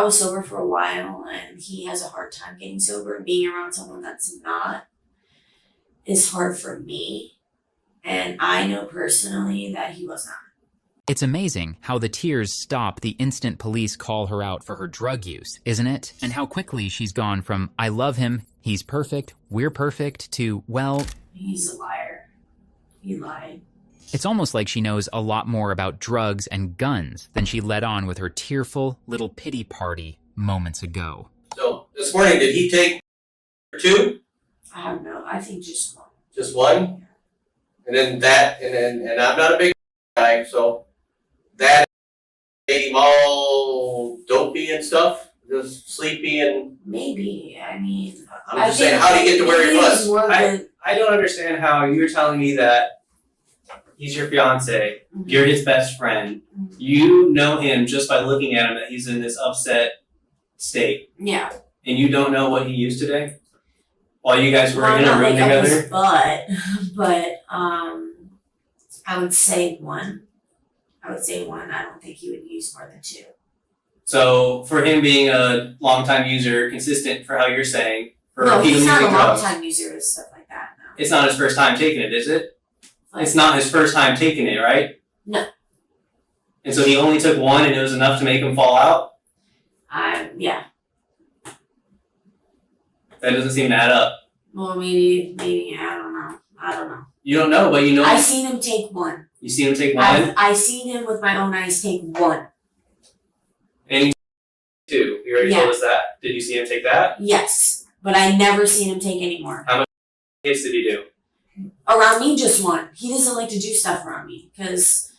[SPEAKER 2] was sober for a while, and he has a hard time getting sober. And being around someone that's not is hard for me, and I know personally that he was not.
[SPEAKER 3] It's amazing how the tears stop the instant police call her out for her drug use, isn't it? And how quickly she's gone from, I love him, he's perfect, we're perfect, to, well...
[SPEAKER 2] He's a liar. He lied.
[SPEAKER 3] It's almost like she knows a lot more about drugs and guns than she let on with her tearful little pity party moments ago.
[SPEAKER 1] So, this morning, did he take two?
[SPEAKER 2] I don't know. I think just one.
[SPEAKER 1] Just one? And then I'm not a big guy, so that made him all dopey and stuff? Just sleepy and...
[SPEAKER 2] Maybe. I mean...
[SPEAKER 1] I'm just saying, how did he get to where he was?
[SPEAKER 4] I don't understand how you're telling me that he's your fiancé, you're his best friend, you know him just by looking at him that he's in this upset state,
[SPEAKER 2] Yeah.
[SPEAKER 4] and you don't know what he used today? While you guys were
[SPEAKER 2] Well,
[SPEAKER 4] in a
[SPEAKER 2] not
[SPEAKER 4] room
[SPEAKER 2] like up
[SPEAKER 4] together?
[SPEAKER 2] his butt, but I would say one. I don't think he would use more than two.
[SPEAKER 4] So for him being a longtime user, consistent for how you're saying, for
[SPEAKER 2] No,
[SPEAKER 4] people
[SPEAKER 2] he's not a
[SPEAKER 4] using drugs,
[SPEAKER 2] long time user and stuff like that. No.
[SPEAKER 4] it's not his first time taking it, is it?
[SPEAKER 2] Like,
[SPEAKER 4] It's not his first time taking it, right?
[SPEAKER 2] No.
[SPEAKER 4] And so he only took one, and it was enough to make him fall out.
[SPEAKER 2] Yeah.
[SPEAKER 4] That doesn't seem to add up.
[SPEAKER 2] Well, maybe I don't know.
[SPEAKER 4] You don't know, but you know.
[SPEAKER 2] I seen him take one.
[SPEAKER 4] You seen him take one,
[SPEAKER 2] I seen him with my own eyes take one.
[SPEAKER 4] and he took two. You already
[SPEAKER 2] Yeah.
[SPEAKER 4] told us that. Did you see him take that?
[SPEAKER 2] Yes, but I never seen him take any more.
[SPEAKER 4] Hits did he do?
[SPEAKER 2] Around me, just one. He doesn't like to do stuff around me because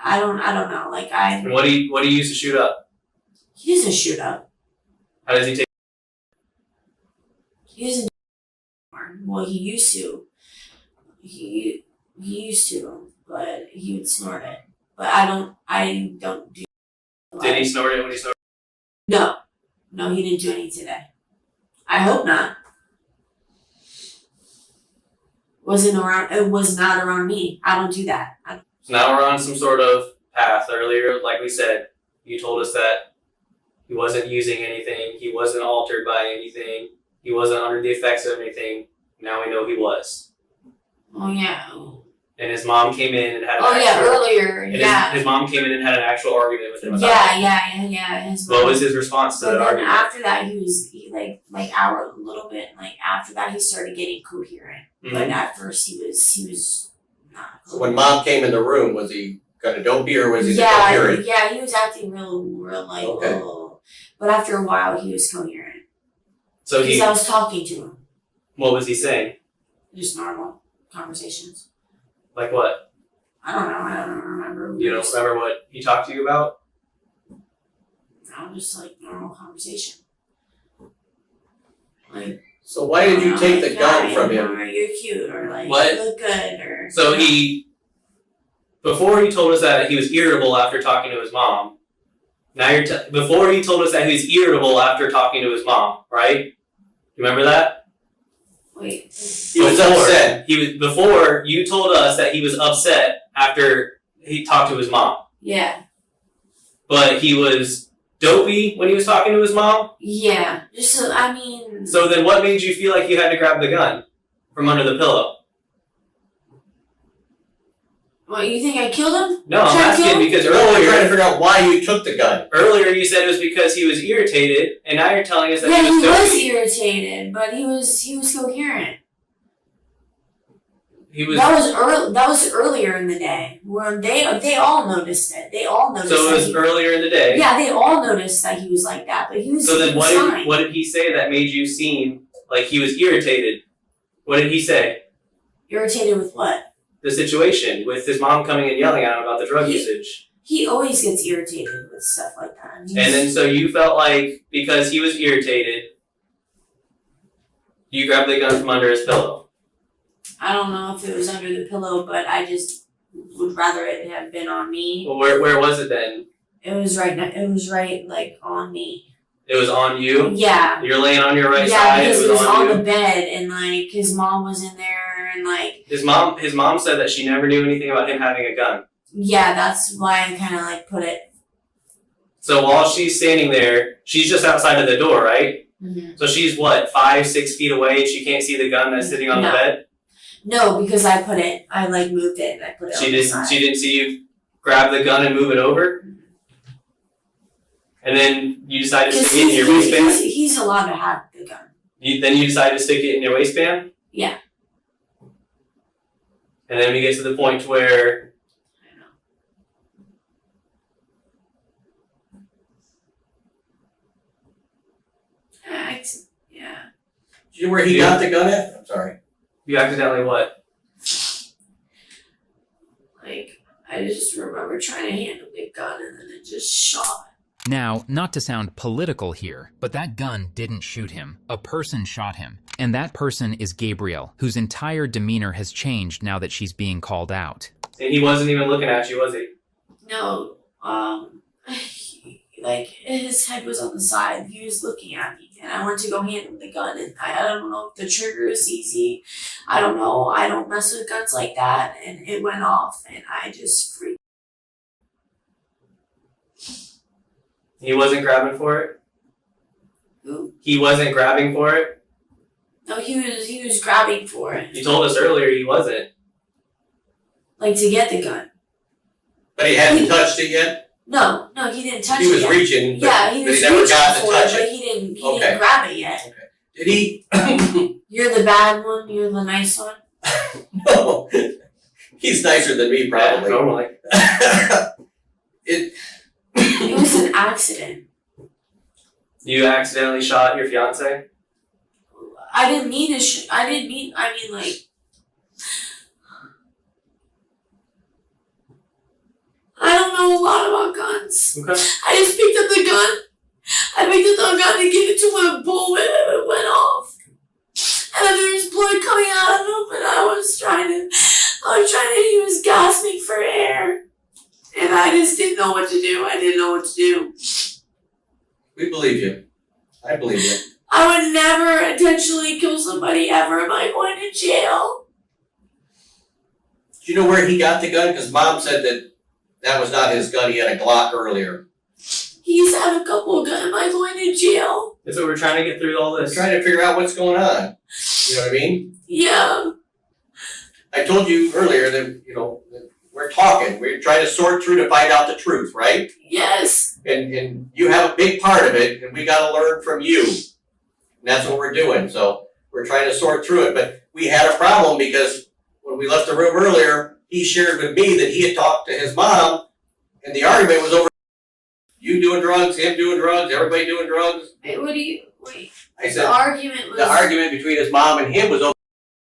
[SPEAKER 2] I don't know. Like
[SPEAKER 4] And what do you use to shoot up?
[SPEAKER 2] he doesn't shoot up.
[SPEAKER 4] How does he take?
[SPEAKER 2] He doesn't do it anymore. Well, he used to. He used to, but he would snort it. But I don't do.
[SPEAKER 4] Did he snort it when he snorted?
[SPEAKER 2] No, he didn't do any today. I hope not. It was not around me. I don't do that.
[SPEAKER 4] So now we're on some sort of path. Earlier, like we said, you told us that he wasn't using anything. He wasn't altered by anything. He wasn't under the effects of anything. Now we know he was.
[SPEAKER 2] Oh yeah.
[SPEAKER 4] And his mom came in and had an
[SPEAKER 2] Oh yeah,
[SPEAKER 4] actual,
[SPEAKER 2] earlier.
[SPEAKER 4] and
[SPEAKER 2] Yeah.
[SPEAKER 4] his mom came in and had an actual argument with him about it.
[SPEAKER 2] Yeah.
[SPEAKER 4] What was his response to
[SPEAKER 2] But
[SPEAKER 4] that
[SPEAKER 2] then
[SPEAKER 4] argument?
[SPEAKER 2] after that, a little bit. Like after that, he started getting coherent.
[SPEAKER 4] Mhm.
[SPEAKER 2] But at first, he was not.
[SPEAKER 1] So when mom came in the room, was he kind of dopey or was he coherent?
[SPEAKER 2] Yeah, he was acting real like.
[SPEAKER 1] Okay.
[SPEAKER 2] Oh. But after a while, he was coherent
[SPEAKER 4] So
[SPEAKER 2] because I was talking to him.
[SPEAKER 4] what was he saying?
[SPEAKER 2] Just normal conversations.
[SPEAKER 4] Like what?
[SPEAKER 2] I don't remember.
[SPEAKER 4] You don't remember what he talked to you about?
[SPEAKER 2] No, just like normal conversation. Like.
[SPEAKER 1] So why did you take the gun
[SPEAKER 2] "Hi,"
[SPEAKER 1] from him?
[SPEAKER 2] Or you're cute, or like
[SPEAKER 4] What?
[SPEAKER 2] you look good, or.
[SPEAKER 4] So before he told us that he was irritable after talking to his mom. Now before he told us that he was irritable after talking to his mom, right? You remember that?
[SPEAKER 2] Wait.
[SPEAKER 1] He was upset.
[SPEAKER 4] Before you told us that he was upset after he talked to his mom.
[SPEAKER 2] Yeah.
[SPEAKER 4] But he was dopey when he was talking to his mom?
[SPEAKER 2] Yeah.
[SPEAKER 4] So then what made you feel like you had to grab the gun from under the pillow?
[SPEAKER 2] What, you think I killed him?
[SPEAKER 4] No, I'm
[SPEAKER 2] Tried to
[SPEAKER 4] asking
[SPEAKER 2] kill him?
[SPEAKER 4] because
[SPEAKER 1] No, we're trying to
[SPEAKER 4] earlier
[SPEAKER 1] figure out why you took the gun.
[SPEAKER 4] you said it was because he was irritated, and now you're telling us that
[SPEAKER 2] Yeah,
[SPEAKER 4] he was
[SPEAKER 2] he was
[SPEAKER 4] dopey.
[SPEAKER 2] irritated, but he was coherent.
[SPEAKER 4] He was
[SPEAKER 2] That was earlier in the day where they all noticed it. They all noticed.
[SPEAKER 4] So it was earlier in the day.
[SPEAKER 2] Yeah, they all noticed that he was like that, but he was.
[SPEAKER 4] So then
[SPEAKER 2] he was fine.
[SPEAKER 4] what did he say that made you seem like he was irritated? What did he say?
[SPEAKER 2] Irritated with what?
[SPEAKER 4] The situation with his mom coming and yelling at him about the drug usage.
[SPEAKER 2] He always gets irritated with stuff like that.
[SPEAKER 4] And then so you felt like because he was irritated, you grabbed the gun from under his pillow.
[SPEAKER 2] I don't know if it was under the pillow, but I just would rather it have been on me.
[SPEAKER 4] Well, where was it then?
[SPEAKER 2] It was right like on me.
[SPEAKER 4] It was on you?
[SPEAKER 2] Yeah.
[SPEAKER 4] You're laying on your right
[SPEAKER 2] Yeah,
[SPEAKER 4] side.
[SPEAKER 2] because
[SPEAKER 4] It was
[SPEAKER 2] on
[SPEAKER 4] you.
[SPEAKER 2] the bed and like his mom was in there and like
[SPEAKER 4] His mom said that she never knew anything about him having a gun.
[SPEAKER 2] yeah, that's why I kinda like put it.
[SPEAKER 4] So while she's standing there, she's just outside of the door, right?
[SPEAKER 2] Mm-hmm.
[SPEAKER 4] So she's what, 5-6 feet away and she can't see the gun that's sitting on the
[SPEAKER 2] No.
[SPEAKER 4] bed?
[SPEAKER 2] No, because I like moved it and I put it on the side.
[SPEAKER 4] She didn't see you grab the gun and move it over? And then you decided to stick it in your waistband?
[SPEAKER 2] He's allowed to have the gun.
[SPEAKER 4] Then you decided to stick it in your waistband?
[SPEAKER 2] Yeah.
[SPEAKER 4] And then we get to the point where
[SPEAKER 2] Yeah.
[SPEAKER 1] Do you know where he got the gun at? I'm sorry.
[SPEAKER 4] you accidentally what?
[SPEAKER 2] Like, I just remember trying to handle the gun and then it just shot.
[SPEAKER 3] Now, not to sound political here, but that gun didn't shoot him. A person shot him. And that person is Gabrielle, whose entire demeanor has changed now that she's being called out.
[SPEAKER 4] And he wasn't even looking at you, was he?
[SPEAKER 2] No, like his head was on the side. He was looking at me, and I went to go hand him the gun, and I don't know if the trigger is easy. I don't know. I don't mess with guns like that, and it went off, and I just freaked.
[SPEAKER 4] He wasn't grabbing for it?
[SPEAKER 2] Who?
[SPEAKER 4] He wasn't grabbing for it?
[SPEAKER 2] No, he was grabbing for it.
[SPEAKER 4] You told us earlier he wasn't.
[SPEAKER 2] Like, to get the gun.
[SPEAKER 1] But he hadn't touched it yet?
[SPEAKER 2] No, he didn't touch it.
[SPEAKER 1] He was
[SPEAKER 2] yet.
[SPEAKER 1] reaching, but,
[SPEAKER 2] Yeah, he
[SPEAKER 1] but
[SPEAKER 2] was
[SPEAKER 1] he never
[SPEAKER 2] reaching
[SPEAKER 1] got to
[SPEAKER 2] for
[SPEAKER 1] touch
[SPEAKER 2] it, but
[SPEAKER 1] it.
[SPEAKER 2] he didn't
[SPEAKER 1] Okay.
[SPEAKER 2] grab it yet.
[SPEAKER 1] Okay. Did he?
[SPEAKER 2] You're the bad one, you're the nice one.
[SPEAKER 1] No. He's nicer than me, probably.
[SPEAKER 4] Yeah, totally.
[SPEAKER 2] It was an accident.
[SPEAKER 4] You accidentally shot your fiance?
[SPEAKER 2] I didn't mean to I mean, like... I don't know a lot about guns.
[SPEAKER 4] Okay.
[SPEAKER 2] I just picked up the gun. I picked up the gun to give it to him, and boom, it went off. And then there was blood coming out of him, and he was gasping for air. And I just didn't know what to do.
[SPEAKER 1] We believe you. I believe you.
[SPEAKER 2] I would never intentionally kill somebody ever. Am I going to jail?
[SPEAKER 1] Do you know where he got the gun? Because Mom said that was not his gun. He had a Glock earlier.
[SPEAKER 2] He's had a couple of guns. Am I going to jail?
[SPEAKER 4] That's what we're trying to get through all
[SPEAKER 1] We're
[SPEAKER 4] this.
[SPEAKER 1] trying to figure out what's going on. You know what I mean?
[SPEAKER 2] Yeah.
[SPEAKER 1] I told you earlier that, that we're talking. We're trying to sort through to find out the truth, right?
[SPEAKER 2] Yes.
[SPEAKER 1] And you have a big part of it, and we got to learn from you. And that's what we're doing. So we're trying to sort through it. But we had a problem because when we left the room earlier, he shared with me that he had talked to his mom, and the argument was over you doing drugs, him doing drugs, everybody doing drugs.
[SPEAKER 2] Wait.
[SPEAKER 1] I said
[SPEAKER 2] The argument was...
[SPEAKER 1] the argument between his mom and him was over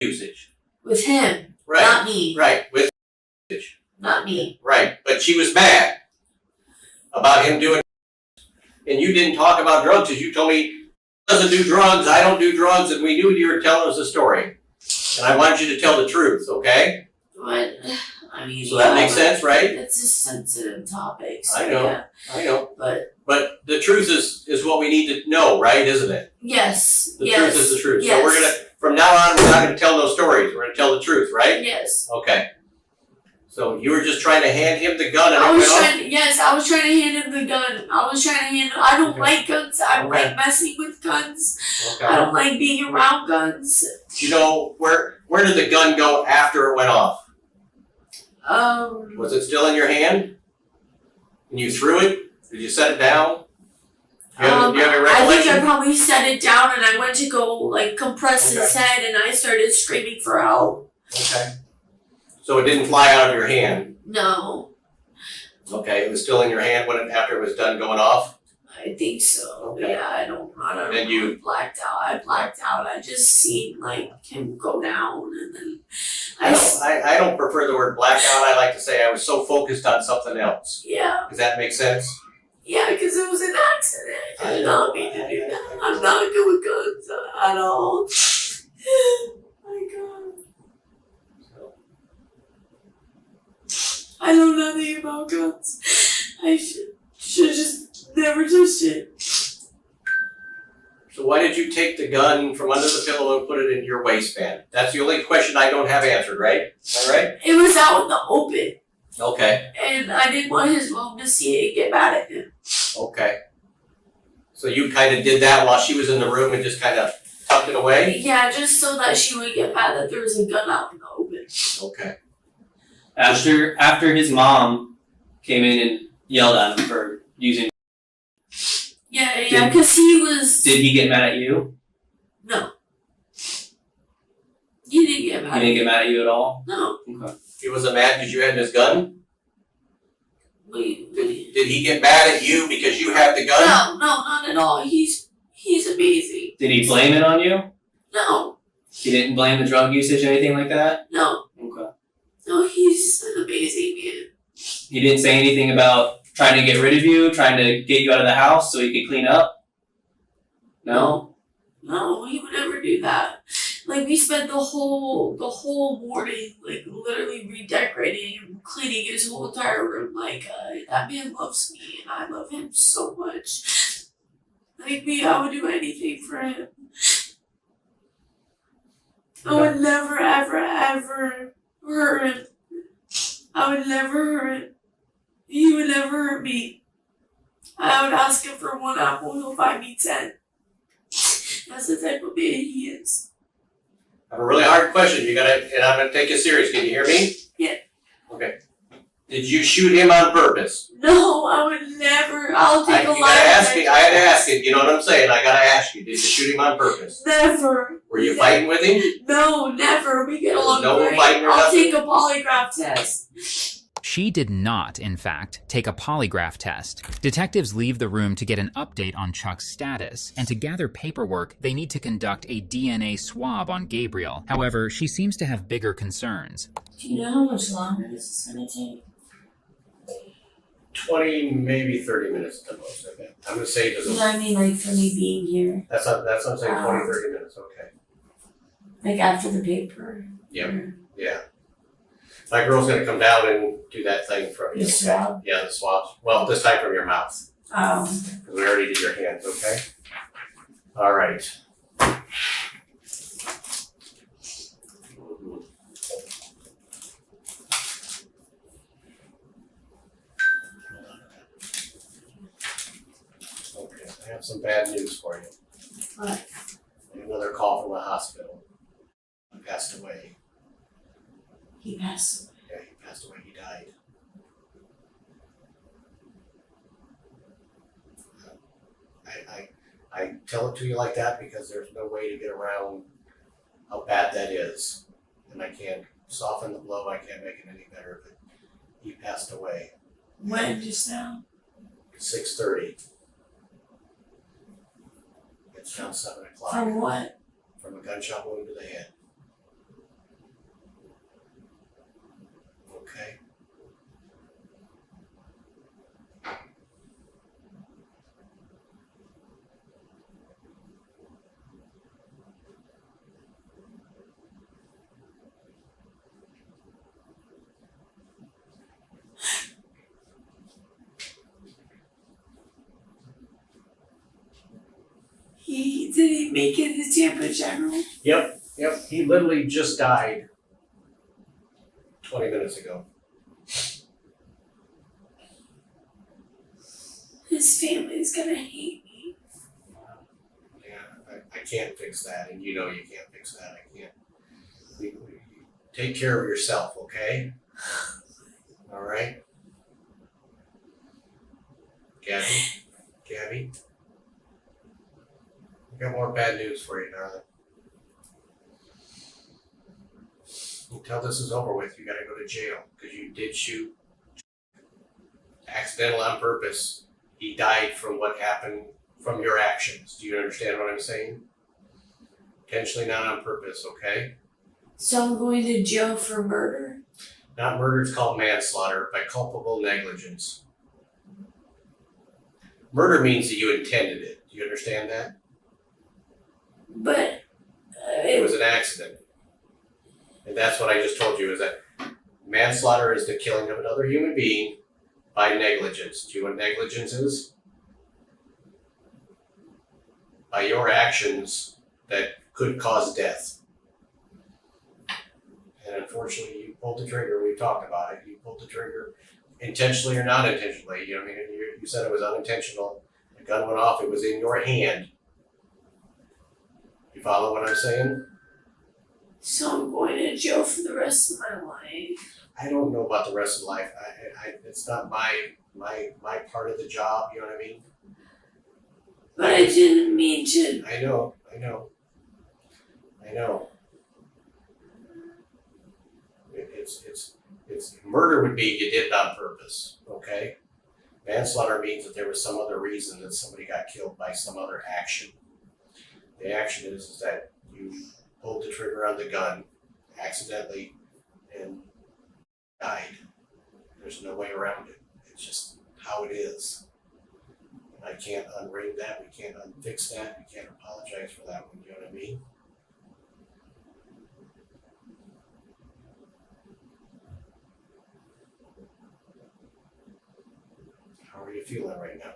[SPEAKER 1] usage.
[SPEAKER 2] with him.
[SPEAKER 1] Right.
[SPEAKER 2] Not me.
[SPEAKER 1] Right. With usage.
[SPEAKER 2] Not me.
[SPEAKER 1] Right. But she was mad about him doing, and you didn't talk about drugs because you told me he doesn't do drugs, I don't do drugs, and we knew you were telling us a story. And I wanted you to tell the truth, okay?
[SPEAKER 2] But, I mean...
[SPEAKER 1] So that makes sense, right?
[SPEAKER 2] It's a sensitive topic. So
[SPEAKER 1] I know.
[SPEAKER 2] Yeah.
[SPEAKER 1] I know.
[SPEAKER 2] But
[SPEAKER 1] the truth is what we need to know, right? Isn't it?
[SPEAKER 2] yes.
[SPEAKER 1] The
[SPEAKER 2] yes.
[SPEAKER 1] truth is the truth.
[SPEAKER 2] Yes.
[SPEAKER 1] So we're going to, from now on, we're not going to tell no stories. We're going to tell the truth, right?
[SPEAKER 2] Yes.
[SPEAKER 1] Okay. So you were just trying to hand him the gun and
[SPEAKER 2] I
[SPEAKER 1] it
[SPEAKER 2] was
[SPEAKER 1] went off?
[SPEAKER 2] trying to hand him the gun. I don't
[SPEAKER 1] Okay.
[SPEAKER 2] like guns. I don't
[SPEAKER 1] Okay.
[SPEAKER 2] like messing with guns.
[SPEAKER 1] Okay.
[SPEAKER 2] I don't like being around guns.
[SPEAKER 1] Do you know where did the gun go after it went off? Was it still in your hand? And you threw it? Did you set it down? Do you have any
[SPEAKER 2] I think
[SPEAKER 1] recollection?
[SPEAKER 2] I probably set it down and I went to go compress his head and I started screaming for help.
[SPEAKER 1] Okay. So it didn't fly out of your hand?
[SPEAKER 2] No,
[SPEAKER 1] Okay, it was still in your hand after it was done going off?
[SPEAKER 2] I think so.
[SPEAKER 1] Okay.
[SPEAKER 2] Yeah, I don't
[SPEAKER 1] And then you-
[SPEAKER 2] I blacked out. I just seen him go down and then
[SPEAKER 1] I don't prefer the word blackout. I like to say I was so focused on something else.
[SPEAKER 2] yeah.
[SPEAKER 1] Does that make sense?
[SPEAKER 2] Yeah, because it was an accident. I did not mean to do that. I'm not good with guns at all. My God. I know nothing about guns. I should just never touched it.
[SPEAKER 1] So why did you take the gun from under the pillow and put it in your waistband? That's the only question I don't have answered, right? All right?
[SPEAKER 2] It was out in the open,
[SPEAKER 1] Okay.
[SPEAKER 2] and I didn't want his mom to see it and get mad at him.
[SPEAKER 1] Okay. So you kind of did that while she was in the room and just kind of tucked it away?
[SPEAKER 2] Yeah, just so that she would get mad that there was a gun out in the open.
[SPEAKER 1] Okay.
[SPEAKER 4] After his mom came in and yelled at him for using...
[SPEAKER 2] Yeah, because he was...
[SPEAKER 4] Did he get mad at you?
[SPEAKER 2] No. He didn't get mad
[SPEAKER 4] He
[SPEAKER 2] at
[SPEAKER 4] didn't
[SPEAKER 2] me.
[SPEAKER 4] get mad at you at all?
[SPEAKER 2] No.
[SPEAKER 4] Okay.
[SPEAKER 1] He wasn't mad because you had his gun?
[SPEAKER 2] Wait.
[SPEAKER 1] Did he get mad at you because you had the gun?
[SPEAKER 2] No, not at all. He's amazing.
[SPEAKER 4] Did he blame it on you?
[SPEAKER 2] No,
[SPEAKER 4] He didn't blame the drug usage or anything like that?
[SPEAKER 2] no,
[SPEAKER 4] Okay.
[SPEAKER 2] no. He's an amazing man.
[SPEAKER 4] He didn't say anything about trying to get rid of you, trying to get you out of the house so he could clean up? No?
[SPEAKER 2] No, he would never do that. We spent the whole morning, literally redecorating and cleaning his whole entire room. That man loves me, and I love him so much. Like me, I would do anything for him. I would never, ever, ever hurt him. I would never hurt him. He would never hurt me. I would ask him for one apple, he'll buy me 10. That's the type of man he is.
[SPEAKER 1] I have a really hard question. And I'm gonna take it serious. Can you hear me?
[SPEAKER 2] Yeah.
[SPEAKER 1] Okay. Did you shoot him on purpose?
[SPEAKER 2] No, I would never. I'll take a
[SPEAKER 1] You
[SPEAKER 2] life.
[SPEAKER 1] gotta ask me. I had to ask it. You know what I'm saying? I gotta ask you. Did you shoot him on purpose?
[SPEAKER 2] Never.
[SPEAKER 1] Were you fighting with him?
[SPEAKER 2] No, never. We get along
[SPEAKER 1] No
[SPEAKER 2] great.
[SPEAKER 1] fighting or
[SPEAKER 2] I'll
[SPEAKER 1] nothing?
[SPEAKER 2] take a polygraph test.
[SPEAKER 3] She did not, in fact, take a polygraph test. Detectives leave the room to get an update on Chuck's status, and to gather paperwork, they need to conduct a DNA swab on Gabriel. However, she seems to have bigger concerns.
[SPEAKER 2] Do you know how much longer this is going to take?
[SPEAKER 1] 20, maybe 30 minutes at the most, I think. I'm gonna say it
[SPEAKER 2] You know
[SPEAKER 1] doesn't.
[SPEAKER 2] what I mean? Like, for me being here.
[SPEAKER 1] That's what I'm saying, 20, 30 minutes, okay.
[SPEAKER 2] Like, after the paper.
[SPEAKER 1] Yep.
[SPEAKER 2] Or-
[SPEAKER 1] Yeah. My girl's gonna come down and do that thing from you.
[SPEAKER 2] The swab?
[SPEAKER 1] Yeah, the swab. Well, this time from your mouth.
[SPEAKER 2] Oh.
[SPEAKER 1] 'Cause we already did your hands, okay? All right. Okay, I have some bad news for you.
[SPEAKER 2] What?
[SPEAKER 1] I have another call from the hospital. He passed away.
[SPEAKER 2] He passed away.
[SPEAKER 1] Yeah, he passed away. He died. I tell it to you like that because there's no way to get around how bad that is. And I can't soften the blow. I can't make it any better. But he passed away.
[SPEAKER 2] When just now?
[SPEAKER 1] 6:30. It's now 7 o'clock.
[SPEAKER 2] From what?
[SPEAKER 1] From a gunshot wound to the head. Okay.
[SPEAKER 2] Did he make it to Tampa General?
[SPEAKER 1] Yep. He literally just died 20 minutes ago.
[SPEAKER 2] His family's gonna hate me.
[SPEAKER 1] Yeah, I can't fix that, and you know you can't fix that. I can't. Take care of yourself, okay? All right? Gabby? I got more bad news for you, darling. Until this is over with, you gotta go to jail, because you did shoot. Accidental on purpose. He died from what happened from your actions. Do you understand what I'm saying? Intentionally, not on purpose, okay?
[SPEAKER 2] So I'm going to jail for murder?
[SPEAKER 1] Not murder, it's called manslaughter by culpable negligence. Murder means that you intended it. Do you understand that?
[SPEAKER 2] But
[SPEAKER 1] It was an accident. And that's what I just told you, is that manslaughter is the killing of another human being by negligence. Do you know what negligence is? By your actions that could cause death. And unfortunately, you pulled the trigger. We've talked about it. You pulled the trigger intentionally or not intentionally. You know what I mean? You said it was unintentional. The gun went off. It was in your hand. You follow what I'm saying?
[SPEAKER 2] so I'm going to jail for the rest of my life.
[SPEAKER 1] I don't know about the rest of life. It's not my part of the job. You know what I mean?
[SPEAKER 2] But I didn't mean to.
[SPEAKER 1] I know. It's murder would be you did it on purpose. Okay. Manslaughter means that there was some other reason that somebody got killed by some other action. The action is that you pulled the trigger on the gun accidentally and died. There's no way around it. It's just how it is. And I can't unring that. We can't unfix that. We can't apologize for that one. You know what I mean? How are you feeling right now?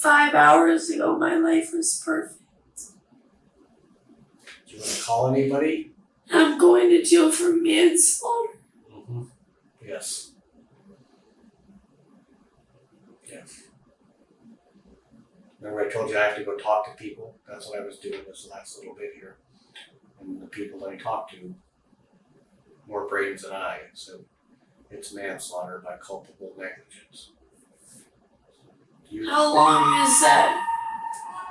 [SPEAKER 2] 5 hours ago, my life was perfect.
[SPEAKER 1] Do you want to call anybody?
[SPEAKER 2] I'm going to jail for manslaughter.
[SPEAKER 1] Mm-hmm. Yes. Yes. Remember I told you I have to go talk to people? That's what I was doing this last little bit here. And the people that I talked to, more brains than I, so it's manslaughter by culpable negligence.
[SPEAKER 2] How long is that?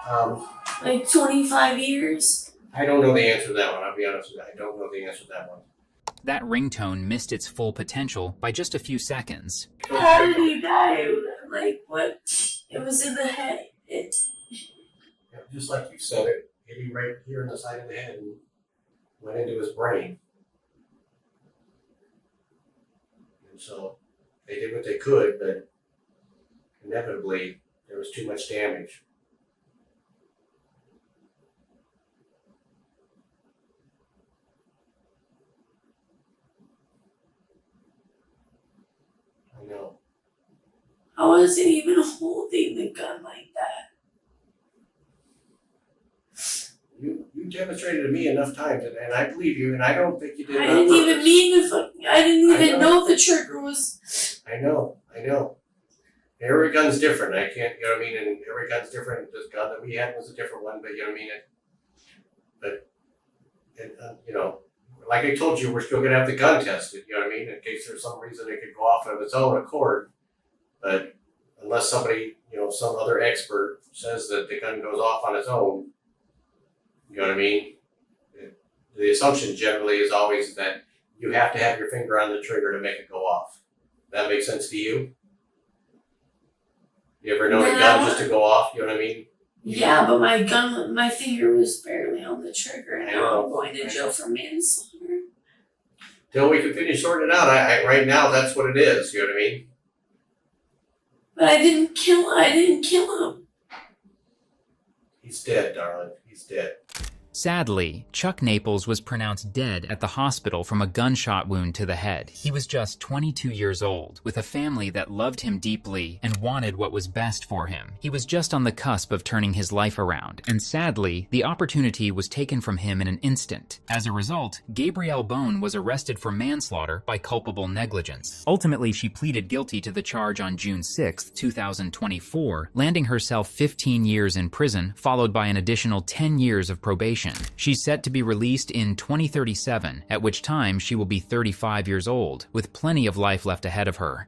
[SPEAKER 1] Um,
[SPEAKER 2] Like 25 years?
[SPEAKER 1] I don't know the answer to that one, I'll be honest with you. I don't know the answer to that one.
[SPEAKER 3] That ringtone missed its full potential by just a few seconds.
[SPEAKER 2] How did he die? Like, what? It was in the head.
[SPEAKER 1] Yeah, just like you said, it hit him right here in the side of the head and went into his brain. And so they did what they could, but inevitably there was too much damage. I know.
[SPEAKER 2] I wasn't even holding the gun like that.
[SPEAKER 1] You demonstrated to me enough times, and I believe you, and I don't think you did it
[SPEAKER 2] I
[SPEAKER 1] on
[SPEAKER 2] didn't even
[SPEAKER 1] purpose.
[SPEAKER 2] mean to fucking. I didn't
[SPEAKER 1] I
[SPEAKER 2] even
[SPEAKER 1] know.
[SPEAKER 2] know the trigger was.
[SPEAKER 1] I know. Every gun's different. I can't, you know what I mean? And every gun's different. This gun that we had was a different one, but you know what I mean? You know, like I told you, we're still gonna have the gun tested, you know what I mean? In case there's some reason it could go off of its own accord. But unless somebody, you know, some other expert says that the gun goes off on its own, you know what I mean? The assumption generally is always that you have to have your finger on the trigger to make it go off. That makes sense to you? You ever known a gun just to go off, you know what I mean?
[SPEAKER 2] Yeah, but my finger was barely on the trigger, and now I'm going to jail for manslaughter.
[SPEAKER 1] Till we can finish sorting it out, right now that's what it is, you know what I mean?
[SPEAKER 2] But I didn't kill him.
[SPEAKER 1] He's dead, darling. He's dead.
[SPEAKER 3] Sadly, Chuck Naples was pronounced dead at the hospital from a gunshot wound to the head. He was just 22 years old, with a family that loved him deeply and wanted what was best for him. He was just on the cusp of turning his life around, and sadly, the opportunity was taken from him in an instant. As a result, Gabrielle Bone was arrested for manslaughter by culpable negligence. Ultimately, she pleaded guilty to the charge on June 6, 2024, landing herself 15 years in prison, followed by an additional 10 years of probation. She's set to be released in 2037, at which time she will be 35 years old, with plenty of life left ahead of her.